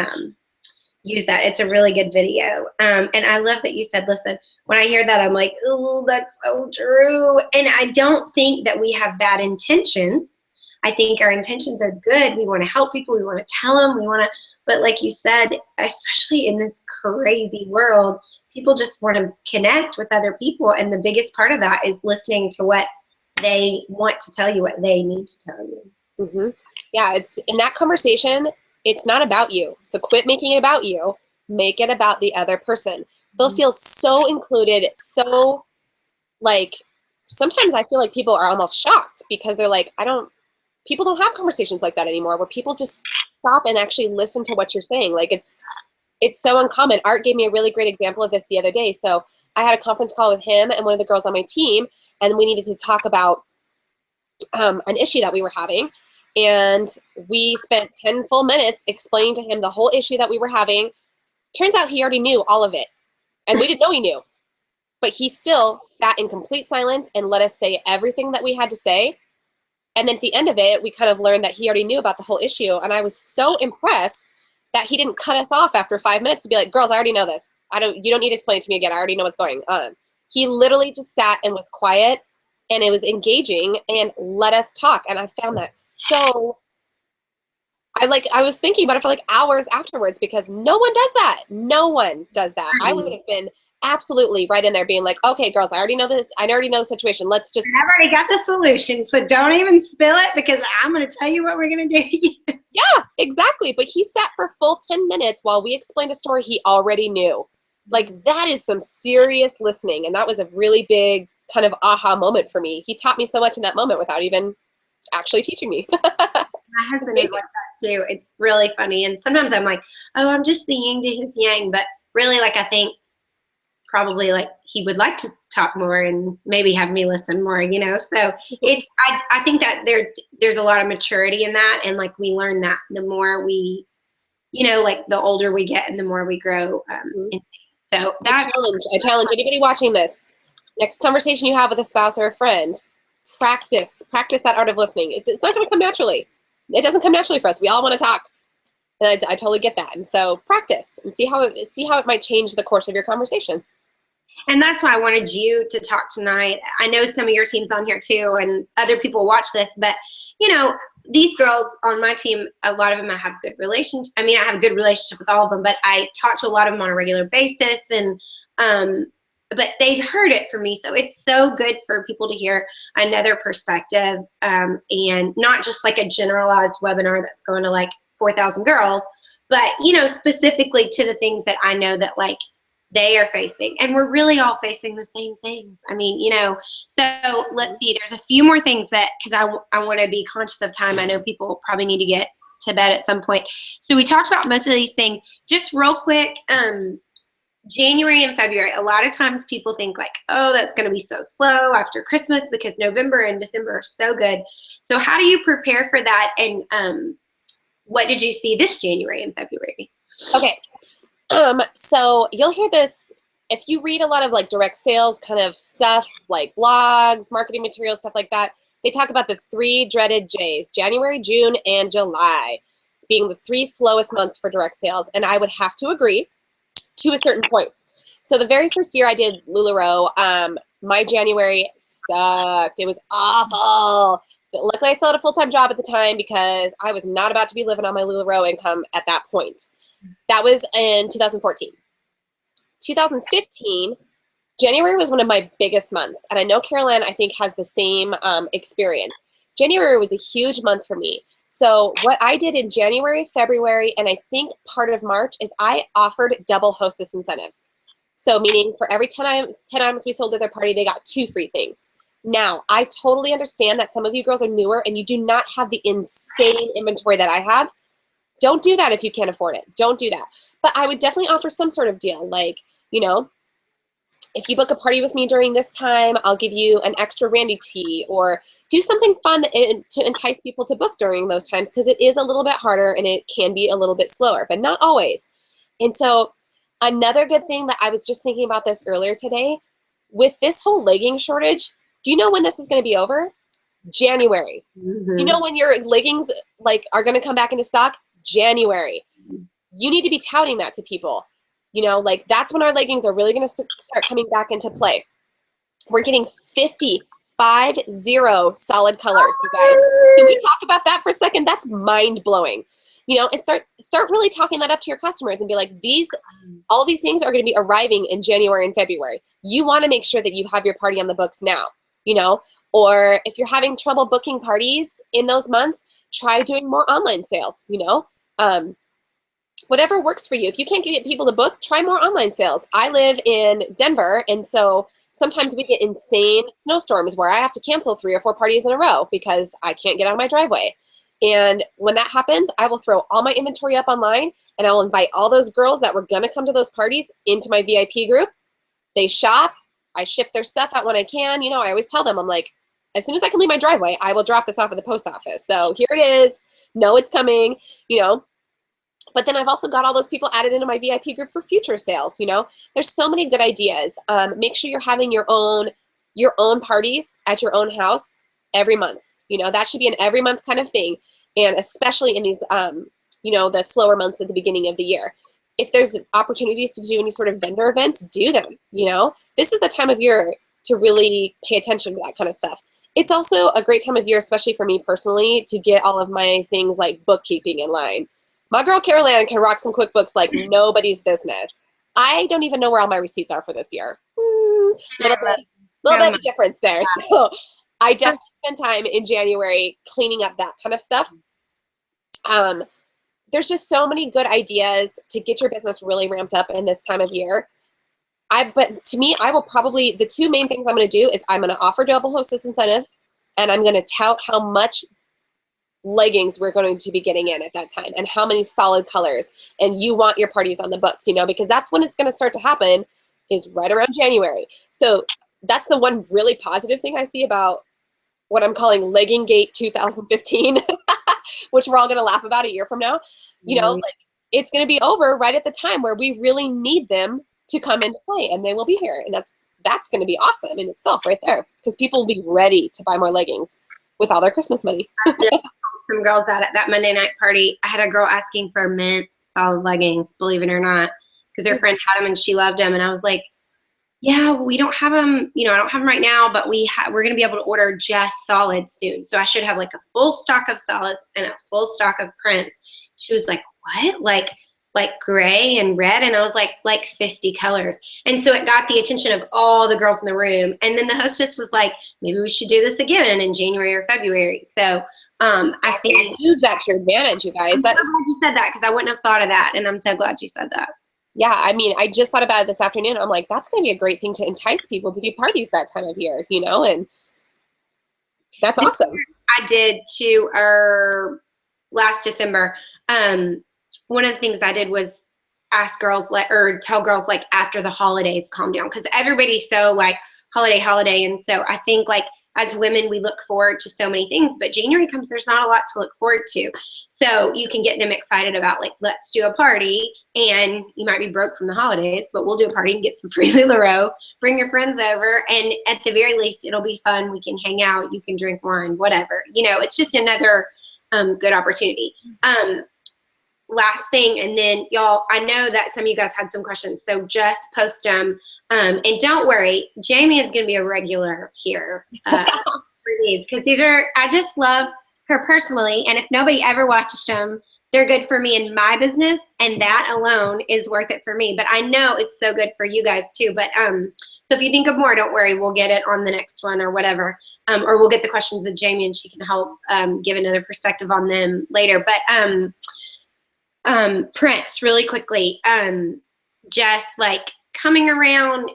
use that. It's a really good video. And I love that you said, listen, when I hear that, I'm like, oh, that's so true. And I don't think that we have bad intentions. I think our intentions are good. We want to help people. We want to tell them. But like you said, especially in this crazy world, people just want to connect with other people. And the biggest part of that is listening to what they want to tell you, what they need to tell you. Mm-hmm. Yeah, it's in that conversation, it's not about you. So quit making it about you. Make it about the other person. They'll feel so included, so like, sometimes I feel like people are almost shocked because they're like, people don't have conversations like that anymore where people just stop and actually listen to what you're saying. Like it's so uncommon. Art gave me a really great example of this the other day. So I had a conference call with him and one of the girls on my team, and we needed to talk about an issue that we were having. And we spent 10 full minutes explaining to him the whole issue that we were having. Turns out he already knew all of it. And we didn't know he knew. But he still sat in complete silence and let us say everything that we had to say. And then at the end of it, we kind of learned that he already knew about the whole issue. And I was so impressed that he didn't cut us off after 5 minutes to be like, girls, I already know this. You don't need to explain it to me again. I already know what's going on. He literally just sat and was quiet, and it was engaging and let us talk. And I found that so, I was thinking about it for like hours afterwards because no one does that. No one does that. I would have been absolutely right in there being like, okay, girls, I already know this. I already know the situation. Let's just. I've already got the solution. So don't even spill it because I'm going to tell you what we're going to do. Yeah, exactly. But he sat for full 10 minutes while we explained a story he already knew. Like that is some serious listening. And that was a really big kind of aha moment for me. He taught me so much in that moment without even actually teaching me. My husband is like that too. It's really funny. And sometimes I'm like, oh, I'm just the yin to his yang. But really, like, I think probably like he would like to talk more and maybe have me listen more, you know? So it's, I think that there's a lot of maturity in that. And like, we learn that the more we, you know, like the older we get and the more we grow. So I challenge anybody watching this. Next conversation you have with a spouse or a friend, practice that art of listening. It's not going to come naturally. It doesn't come naturally for us. We all want to talk. And I totally get that. And so practice and see how it might change the course of your conversation. And that's why I wanted you to talk tonight. I know some of your team's on here too, and other people watch this, but you know, these girls on my team, a lot of them I have good relations. I mean, I have a good relationship with all of them, but I talk to a lot of them on a regular basis, and but they've heard it from me. So it's so good for people to hear another perspective, and not just like a generalized webinar that's going to like 4,000 girls, but you know, specifically to the things that I know that like they are facing, and we're really all facing the same things. I mean, you know, so let's see, there's a few more things that, because I want to be conscious of time. I know people probably need to get to bed at some point. So we talked about most of these things. Just real quick, January and February, a lot of times people think like, oh, that's going to be so slow after Christmas because November and December are so good. So how do you prepare for that? And what did you see this January and February? Okay. So you'll hear this if you read a lot of like direct sales kind of stuff, like blogs, marketing materials, stuff like that. They talk about the 3 dreaded J's, January, June, and July, being the 3 slowest months for direct sales. And I would have to agree to a certain point. So the very first year I did LulaRoe, my January sucked. It was awful. But luckily I still had a full-time job at the time because I was not about to be living on my LulaRoe income at that point. That was in 2014. 2015, January was one of my biggest months. And I know Carolyn, I think, has the same experience. January was a huge month for me. So what I did in January, February, and I think part of March is I offered double hostess incentives. So meaning for every 10 items we sold at their party, they got 2 free things. Now, I totally understand that some of you girls are newer and you do not have the insane inventory that I have. Don't do that if you can't afford it. Don't do that. But I would definitely offer some sort of deal. Like, you know, if you book a party with me during this time, I'll give you an extra Randy tea, or do something fun to entice people to book during those times, because it is a little bit harder and it can be a little bit slower, but not always. And so another good thing that I was just thinking about this earlier today, with this whole legging shortage, do you know when this is going to be over? January. You know when your leggings like are going to come back into stock? January. You need to be touting that to people. You know, like that's when our leggings are really going to start coming back into play. We're getting 50 solid colors, you guys. Can we talk about that for a second? That's mind blowing. You know, and start really talking that up to your customers and be like, all these things are going to be arriving in January and February. You want to make sure that you have your party on the books now, you know, or if you're having trouble booking parties in those months, try doing more online sales, you know, whatever works for you. If you can't get people to book, try more online sales. I live in Denver, and so sometimes we get insane snowstorms where I have to cancel 3 or 4 parties in a row because I can't get out of my driveway. And when that happens, I will throw all my inventory up online, and I will invite all those girls that were going to come to those parties into my VIP group. They shop. I ship their stuff out when I can. You know, I always tell them, I'm like, as soon as I can leave my driveway, I will drop this off at the post office. So here it is. Know it's coming, you know. But then I've also got all those people added into my VIP group for future sales, you know. There's so many good ideas. Make sure you're having your own parties at your own house every month. You know, that should be an every month kind of thing. And especially in these, you know, the slower months at the beginning of the year. If there's opportunities to do any sort of vendor events, do them, you know. This is the time of year to really pay attention to that kind of stuff. It's also a great time of year, especially for me personally, to get all of my things like bookkeeping in line. My girl Carol Ann can rock some QuickBooks like nobody's business. I don't even know where all my receipts are for this year. Little bit of difference there. So I definitely spend time in January cleaning up that kind of stuff. There's just so many good ideas to get your business really ramped up in this time of year. But to me, I will probably, the 2 main things I'm going to do is I'm going to offer double hostess incentives, and I'm going to tout how much leggings we're going to be getting in at that time and how many solid colors, and you want your parties on the books, you know, because that's when it's going to start to happen, is right around January. So that's the one really positive thing I see about what I'm calling Legging Gate 2015, which we're all going to laugh about a year from now. You know, like it's going to be over right at the time where we really need them to come into play, and they will be here. And that's going to be awesome in itself right there, because people will be ready to buy more leggings with all their Christmas money. Some girls at that Monday night party, I had a girl asking for mint solid leggings, believe it or not, because her friend had them and she loved them. And I was like, yeah, we don't have them, you know, I don't have them right now, but we're going to be able to order just solids soon. So I should have like a full stock of solids and a full stock of prints. She was like, what? Like gray and red? And I was like 50 colors. And so it got the attention of all the girls in the room. And then the hostess was like, maybe we should do this again in January or February. So I think use that to your advantage, you guys. I'm so glad you said that, because I wouldn't have thought of that. And I'm so glad you said that. Yeah, I mean, I just thought about it this afternoon. I'm like, that's going to be a great thing to entice people to do parties that time of year, you know, and that's awesome. I did too, last December. One of the things I did was ask girls tell girls like after the holidays calm down, because everybody's so like holiday. And so I think like as women, we look forward to so many things, but January comes, there's not a lot to look forward to. So you can get them excited about like, let's do a party, and you might be broke from the holidays, but we'll do a party and get some free LulaRoe, bring your friends over. And at the very least, it'll be fun. We can hang out, you can drink wine, whatever, you know, it's just another good opportunity. Last thing, and then y'all, I know that some of you guys had some questions, so just post them. And don't worry, Jamie is going to be a regular here for these, because I just love her personally, and if nobody ever watches them, they're good for me in my business, and that alone is worth it for me. But I know it's so good for you guys too. But so if you think of more, don't worry, we'll get it on the next one or whatever. Or we'll get the questions of Jamie, and she can help give another perspective on them later. But prints really quickly, just like coming around,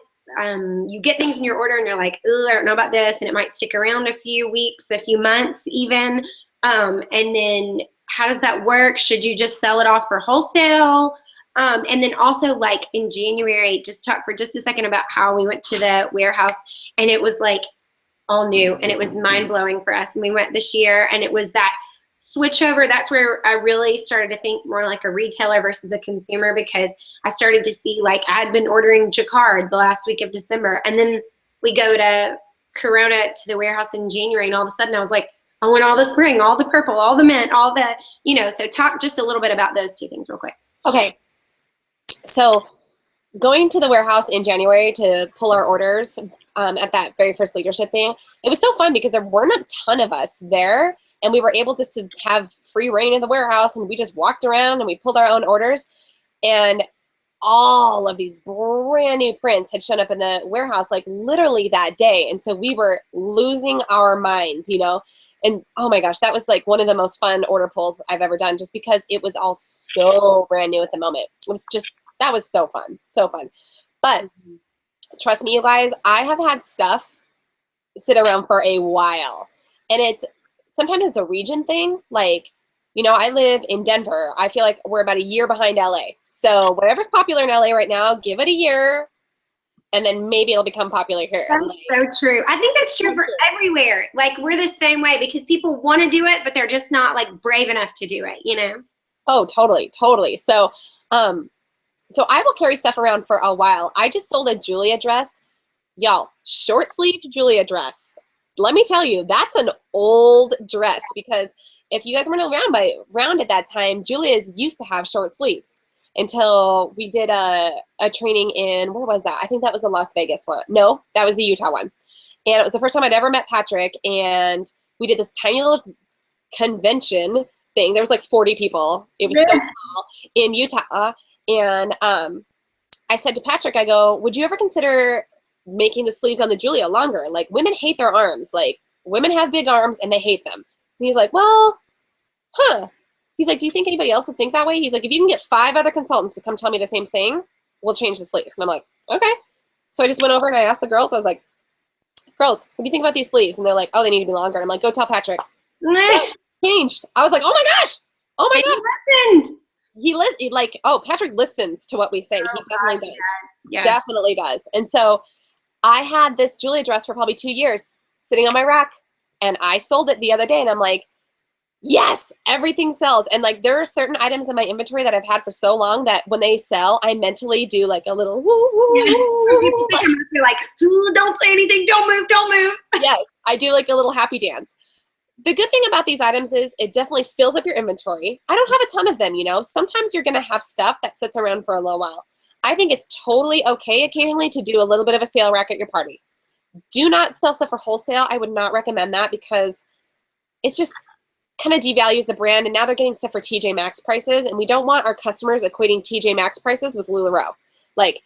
you get things in your order and you're like, oh, I don't know about this, and it might stick around a few weeks, a few months even, and then how does that work? Should you just sell it off for wholesale? And then also like in January, just talk for just a second about how we went to the warehouse, and it was like all new, and it was mind-blowing for us, and we went this year, and it was that switch over. That's where I really started to think more like a retailer versus a consumer, because I started to see, like, I had been ordering jacquard the last week of December, and then we go to Corona to the warehouse in January, and all of a sudden I was like, I want all the spring, all the purple, all the mint, all the, so talk just a little bit about those two things real quick. Okay. So going to the warehouse in January to pull our orders at that very first leadership thing, it was so fun because there weren't a ton of us there, and we were able just to have free reign in the warehouse, and we just walked around and we pulled our own orders, and all of these brand new prints had shown up in the warehouse like literally that day. And so we were losing our minds, and oh my gosh, that was like one of the most fun order pulls I've ever done, just because it was all so brand new at the moment. It was just, that was so fun, so fun. But trust me, you guys, I have had stuff sit around for a while, and sometimes it's a region thing. Like, I live in Denver. I feel like we're about a year behind LA. So whatever's popular in LA right now, give it a year, and then maybe it'll become popular here. That's so true. I think that's true for everywhere. Like, we're the same way, because people want to do it, but they're just not like brave enough to do it, Oh, totally, totally. So, so I will carry stuff around for a while. I just sold a Julia dress. Y'all, short-sleeved Julia dress. Let me tell you, that's an old dress, because if you guys weren't around at that time, Julia's used to have short sleeves until we did a training in, where was that? I think that was the Las Vegas one. No, that was the Utah one. And it was the first time I'd ever met Patrick, and we did this tiny little convention thing. There was like 40 people. It was so small in Utah. And I said to Patrick, I go, would you ever consider making the sleeves on the Julia longer? Like, women hate their arms. Like, women have big arms and they hate them. And he's like, well, he's like, do you think anybody else would think that way? He's like, if you can get 5 other consultants to come tell me the same thing, we'll change the sleeves. And I'm like, okay. So I just went over and I asked the girls, I was like, girls, what do you think about these sleeves? And they're like, oh, they need to be longer. I'm like, go tell Patrick. Changed. I was like, oh my gosh. Oh my gosh. He listened. Patrick listens to what we say. He definitely does. Yes. Definitely does. And so I had this Julia dress for probably 2 years sitting on my rack, and I sold it the other day, and I'm like, yes, everything sells. And like, there are certain items in my inventory that I've had for so long that when they sell, I mentally do like a little woo, woo, woo. You're like, don't say anything, don't move, don't move. Yes, I do like a little happy dance. The good thing about these items is it definitely fills up your inventory. I don't have a ton of them, Sometimes you're going to have stuff that sits around for a little while. I think it's totally okay occasionally to do a little bit of a sale rack at your party. Do not sell stuff for wholesale. I would not recommend that, because it's just kind of devalues the brand, and now they're getting stuff for TJ Maxx prices, and we don't want our customers equating TJ Maxx prices with LulaRoe. Like,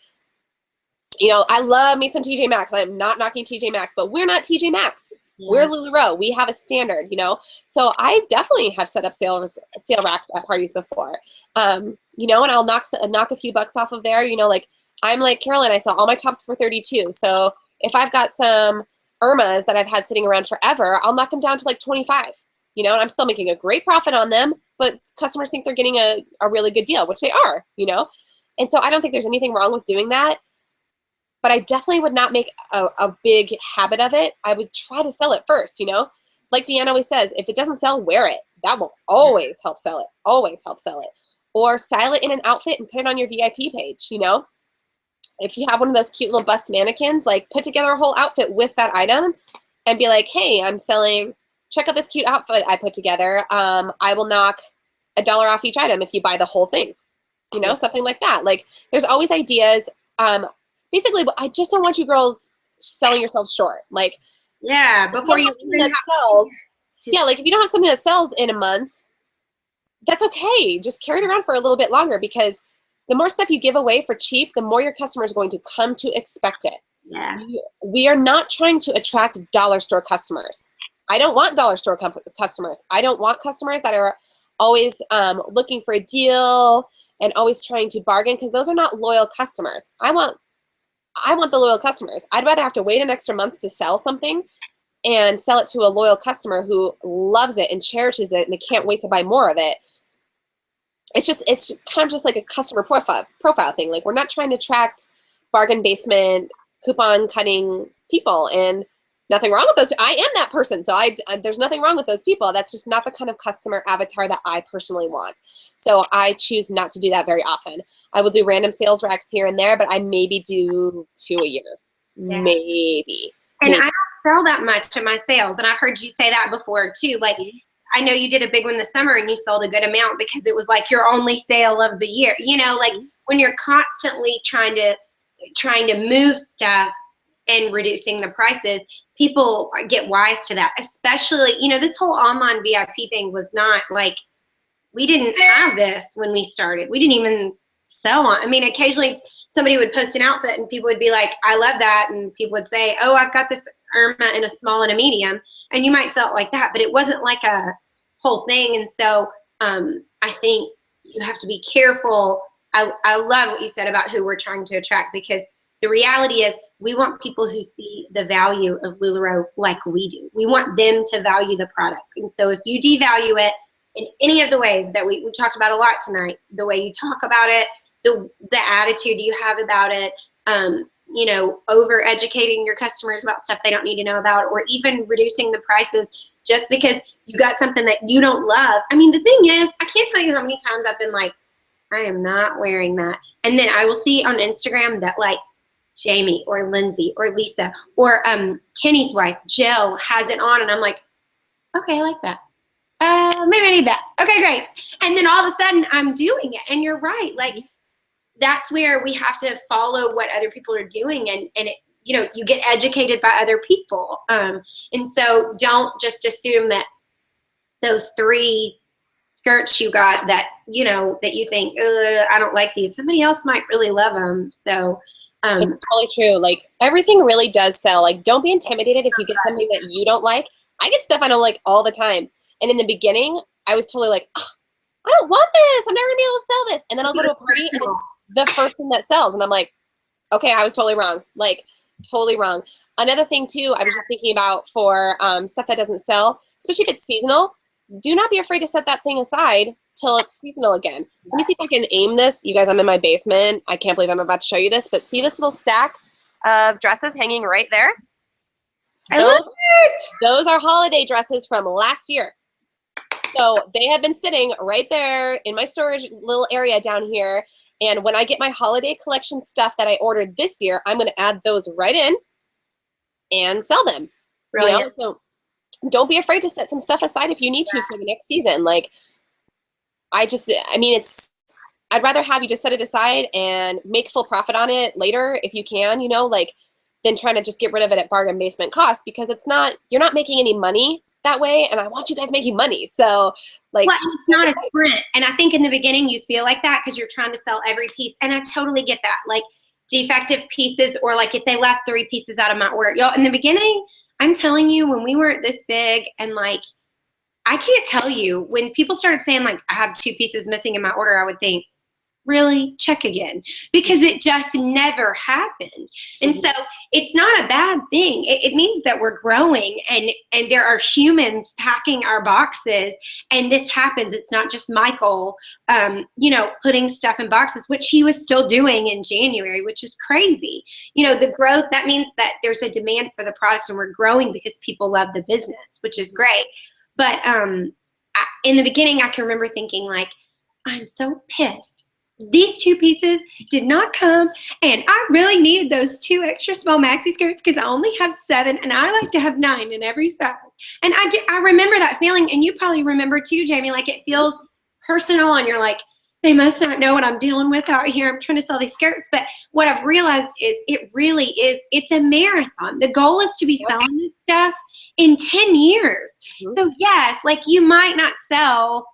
I love me some TJ Maxx. I'm not knocking TJ Maxx, but we're not TJ Maxx. Yeah. We're LulaRoe. We have a standard, So I definitely have set up sale racks at parties before, and I'll knock a few bucks off of there. Like, I'm like Carolyn, I sell all my tops for $32. So if I've got some Irmas that I've had sitting around forever, I'll knock them down to like $25. And I'm still making a great profit on them, but customers think they're getting a really good deal, which they are, And so I don't think there's anything wrong with doing that. But I definitely would not make a big habit of it. I would try to sell it first, Like Deanna always says, if it doesn't sell, wear it. That will always help sell it. Always help sell it. Or style it in an outfit and put it on your VIP page, If you have one of those cute little bust mannequins, like, put together a whole outfit with that item and be like, hey, I'm selling, check out this cute outfit I put together. I will knock $1 off each item if you buy the whole thing. Something like that. Like, there's always ideas. Basically, I just don't want you girls selling yourselves short. Like, before you that sells. Yeah, like, if you don't have something that sells in a month, that's okay. Just carry it around for a little bit longer, because the more stuff you give away for cheap, the more your customer is going to come to expect it. Yeah. We are not trying to attract dollar store customers. I don't want dollar store customers. I don't want customers that are always looking for a deal and always trying to bargain, because those are not loyal customers. I want the loyal customers. I'd rather have to wait an extra month to sell something and sell it to a loyal customer who loves it and cherishes it and they can't wait to buy more of it. It's kind of just like a customer profile thing. Like, we're not trying to attract bargain basement, coupon cutting people, and nothing wrong with those. I am that person, so there's nothing wrong with those people. That's just not the kind of customer avatar that I personally want. So I choose not to do that very often. I will do random sales racks here and there, but I maybe do 2 a year. Yeah. Maybe. And I don't sell that much in my sales. And I've heard you say that before too. Like, I know you did a big one this summer and you sold a good amount because it was like your only sale of the year. You know, like when you're constantly trying to move stuff and reducing the prices, people get wise to that. Especially, you know, this whole online VIP thing was not like, we didn't have this when we started. We didn't even sell on. I mean, occasionally somebody would post an outfit and people would be like, I love that. And people would say, oh, I've got this Irma in a small and a medium. And you might sell it like that, but it wasn't like a whole thing. And so I think you have to be careful. I love what you said about who we're trying to attract, because the reality is we want people who see the value of LulaRoe like we do. We want them to value the product. And so if you devalue it in any of the ways that we talked about a lot tonight, the way you talk about it, the attitude you have about it, you know, over educating your customers about stuff they don't need to know about, or even reducing the prices just because you got something that you don't love. I mean, the thing is, I can't tell you how many times I've been like, I am not wearing that. And then I will see on Instagram that like Jamie or Lindsay or Lisa or Kenny's wife, Jill, has it on. And I'm like, okay, I like that. Maybe I need that. Okay, great. And then all of a sudden I'm doing it. And you're right. Like, that's where we have to follow what other people are doing, and it, you know, you get educated by other people. And so don't just assume that those 3 skirts you got that, you know, that you think, I don't like these. Somebody else might really love them. So it's totally true. Like, everything really does sell. Like, don't be intimidated if you get something that you don't like. I get stuff I don't like all the time. And in the beginning, I was totally like, oh, I don't want this. I'm never gonna be able to sell this. And then I'll go to a party and it's the first thing that sells. And I'm like, okay, I was totally wrong. Like, totally wrong. Another thing too, I was just thinking about for stuff that doesn't sell, especially if it's seasonal, do not be afraid to set that thing aside till it's seasonal again. Let me see if I can aim this. You guys, I'm in my basement. I can't believe I'm about to show you this, but see this little stack of dresses hanging right there? Those are holiday dresses from last year. So they have been sitting right there in my storage little area down here. And when I get my holiday collection stuff that I ordered this year, I'm going to add those right in and sell them. Brilliant. You know? So don't be afraid to set some stuff aside if you need to for the next season. Like, I'd rather have you just set it aside and make full profit on it later if you can, you know, like, than trying to just get rid of it at bargain basement cost, because you're not making any money that way. And I want you guys making money. So like, well, it's not a sprint. And I think in the beginning you feel like that because you're trying to sell every piece. And I totally get that. Like, defective pieces, or like if they left 3 pieces out of my order. Yo, in the beginning, I'm telling you, when we weren't this big, and like, I can't tell you, when people started saying like, I have 2 pieces missing in my order, I would think, really? Check again, because it just never happened. And so it's not a bad thing. It means that we're growing, and there are humans packing our boxes, and this happens. It's not just Michael, you know, putting stuff in boxes, which he was still doing in January, which is crazy. You know, the growth, that means that there's a demand for the products, and we're growing because people love the business, which is great. But in the beginning, I can remember thinking like, I'm so pissed. These 2 pieces did not come, and I really needed those 2 extra small maxi skirts because I only have 7, and I like to have 9 in every size. And I remember that feeling, and you probably remember too, Jamie, like it feels personal, and you're like, they must not know what I'm dealing with out here. I'm trying to sell these skirts. But what I've realized is it really is, it's a marathon. The goal is to be selling this stuff in 10 years. So yes, like you might not sell,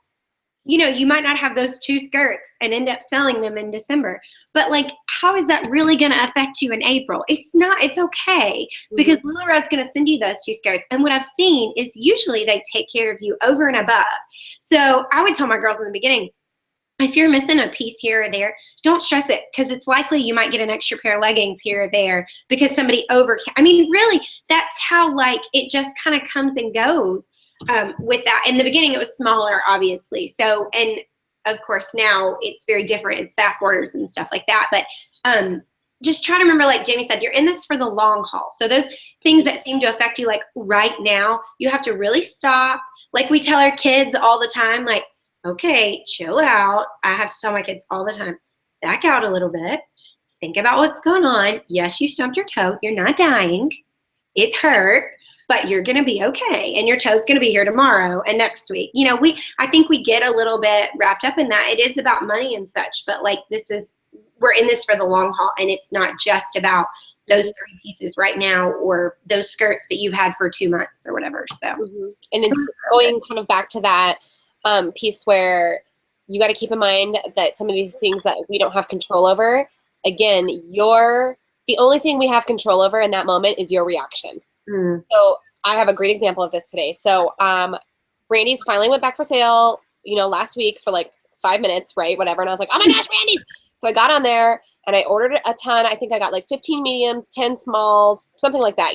you know, you might not have those 2 skirts and end up selling them in December. But like, how is that really going to affect you in April? It's not, it's okay, because LulaRoe's going to send you those 2 skirts. And what I've seen is usually they take care of you over and above. So I would tell my girls in the beginning, if you're missing a piece here or there, don't stress it, because it's likely you might get an extra pair of leggings here or there because somebody I mean, really, that's how like it just kind of comes and goes. With that. In the beginning, it was smaller, obviously. So, and of course now it's very different. It's back orders and stuff like that. But just try to remember, like Jamie said, you're in this for the long haul. So those things that seem to affect you like right now, you have to really stop. Like we tell our kids all the time, like, okay, chill out. I have to tell my kids all the time, back out a little bit. Think about what's going on. Yes, you stumped your toe. You're not dying. it hurt, but you're going to be okay. And your toe's going to be here tomorrow and next week. You know, I think we get a little bit wrapped up in that. It is about money and such, but like we're in this for the long haul, and it's not just about those 3 pieces right now or those skirts that you've had for 2 months or whatever. So, and it's going kind of back to that piece where you got to keep in mind that some of these things that we don't have control over, again, the only thing we have control over in that moment is your reaction. So I have a great example of this today. So Brandy's finally went back for sale, last week for like 5 minutes, right? Whatever. And I was like, oh my gosh, Brandy's. So I got on there and I ordered a ton. I think I got like 15 mediums, 10 smalls, something like that,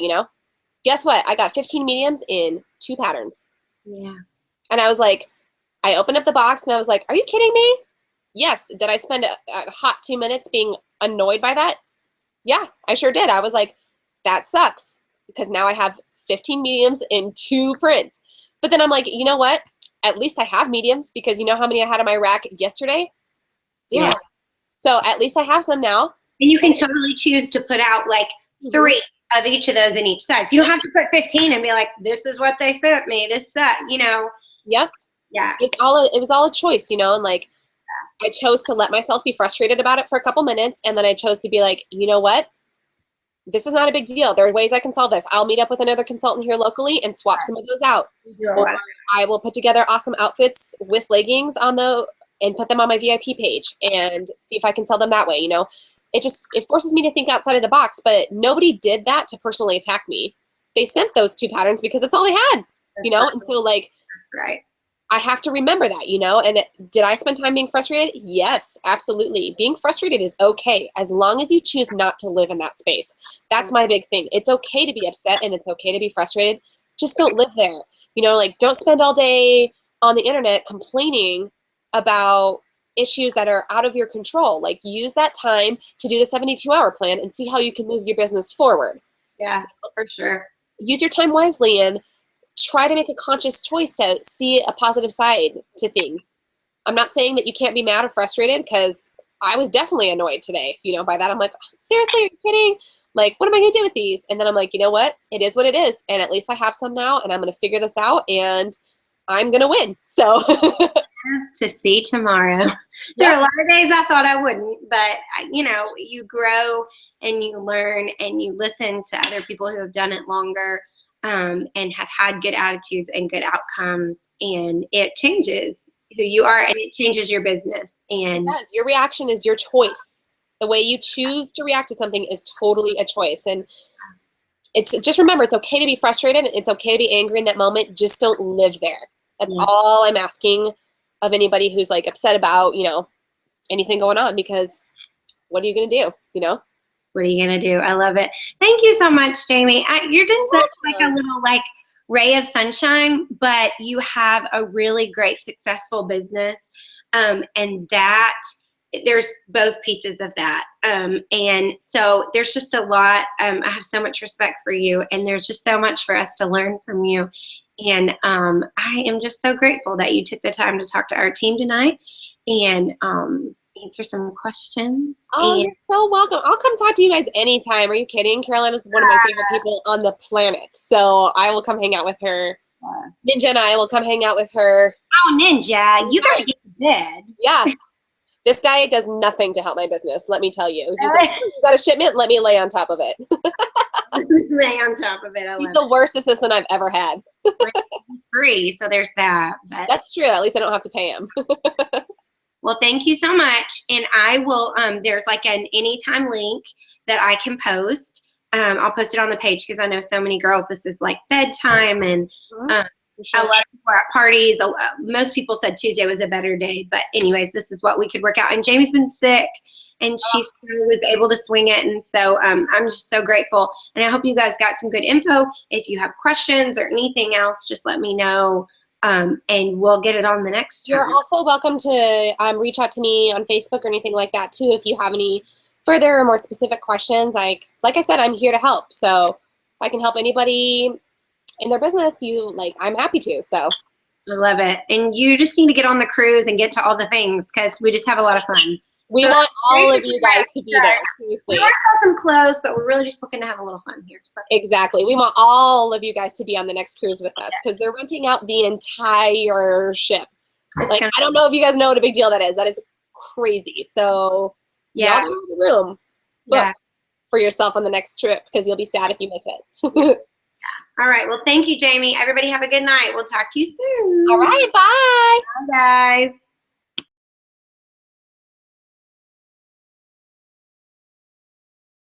Guess what? I got 15 mediums in 2 patterns. Yeah. And I was like, I opened up the box and I was like, are you kidding me? Yes. Did I spend a hot 2 minutes being annoyed by that? Yeah, I sure did. I was like, that sucks because now I have 15 mediums in 2 prints. But then I'm like, you know what? At least I have mediums because you know how many I had on my rack yesterday? 0. Yeah. So at least I have some now. And you can totally choose to put out like 3 of each of those in each size. You don't have to put 15 and be like, this is what they sent me. This set, Yep. Yeah. It was all a choice, and like I chose to let myself be frustrated about it for a couple minutes. And then I chose to be like, you know what? This is not a big deal. There are ways I can solve this. I'll meet up with another consultant here locally and swap some of those out. Or I will put together awesome outfits with leggings and put them on my VIP page and see if I can sell them that way. It forces me to think outside of the box, but nobody did that to personally attack me. They sent those 2 patterns because that's all they had, and so like, that's right. I have to remember that, and did I spend time being frustrated? Yes, absolutely. Being frustrated is okay as long as you choose not to live in that space. That's my big thing. It's okay to be upset and it's okay to be frustrated. Just don't live there. Don't spend all day on the internet complaining about issues that are out of your control. Like use that time to do the 72-hour plan and see how you can move your business forward. Yeah, for sure. Use your time wisely and try to make a conscious choice to see a positive side to things. I'm not saying that you can't be mad or frustrated because I was definitely annoyed today. By that I'm like, seriously, are you kidding? Like, what am I going to do with these? And then I'm like, you know what? It is what it is. And at least I have some now and I'm going to figure this out and I'm going to win. So to see tomorrow. There are a lot of days I thought I wouldn't, but you grow and you learn and you listen to other people who have done it longer. And have had good attitudes and good outcomes, and it changes who you are and it changes your business. And yes, your reaction is your choice. The way you choose to react to something is totally a choice. And it's just remember, it's okay to be frustrated. It's okay to be angry in that moment. Just don't live there. That's all I'm asking of anybody who's like upset about, anything going on, because what are you going to do? What are you going to do? I love it. Thank you so much, Jamie. You're just such like a little ray of sunshine, but you have a really great, successful business. And that there's both pieces of that. And so there's just a lot. I have so much respect for you, and there's just so much for us to learn from you. And I am just so grateful that you took the time to talk to our team tonight and answer some questions. Oh, you're so welcome. I'll come talk to you guys anytime. Are you kidding? Caroline is one of my favorite people on the planet. So I will come hang out with her. Yes. Ninja and I will come hang out with her. Oh, Ninja, you gotta get to bed. Yeah. This guy does nothing to help my business, let me tell you. He's like, you got a shipment? Let me lay on top of it. Lay on top of it. He's the worst assistant I've ever had. Free, so there's that. But. That's true. At least I don't have to pay him. Well, thank you so much. And I will, there's like an anytime link that I can post. I'll post it on the page because I know so many girls, this is like bedtime and a lot of people are at parties. Most people said Tuesday was a better day. But anyways, this is what we could work out. And Jamie's been sick and she still was able to swing it. And so I'm just so grateful. And I hope you guys got some good info. If you have questions or anything else, just let me know. And we'll get it on the next time. You're also welcome to reach out to me on Facebook or anything like that too if you have any further or more specific questions. Like I said, I'm here to help. So if I can help anybody in their business, I'm happy to. So I love it. And you just need to get on the cruise and get to all the things because we just have a lot of fun. We So want all of basically you guys to be there. we Seriously. want to sell some clothes, but we're really just looking to have a little fun here. So. Exactly. We want all of you guys to be on the next cruise with us because they're renting out the entire ship. Like, I don't know if you guys know what a big deal that is. That is crazy. So y'all don't have the room. Book for yourself on the next trip because you'll be sad if you miss it. All right. Well, thank you, Jamie. Everybody have a good night. We'll talk to you soon. All right. Bye. Bye, guys.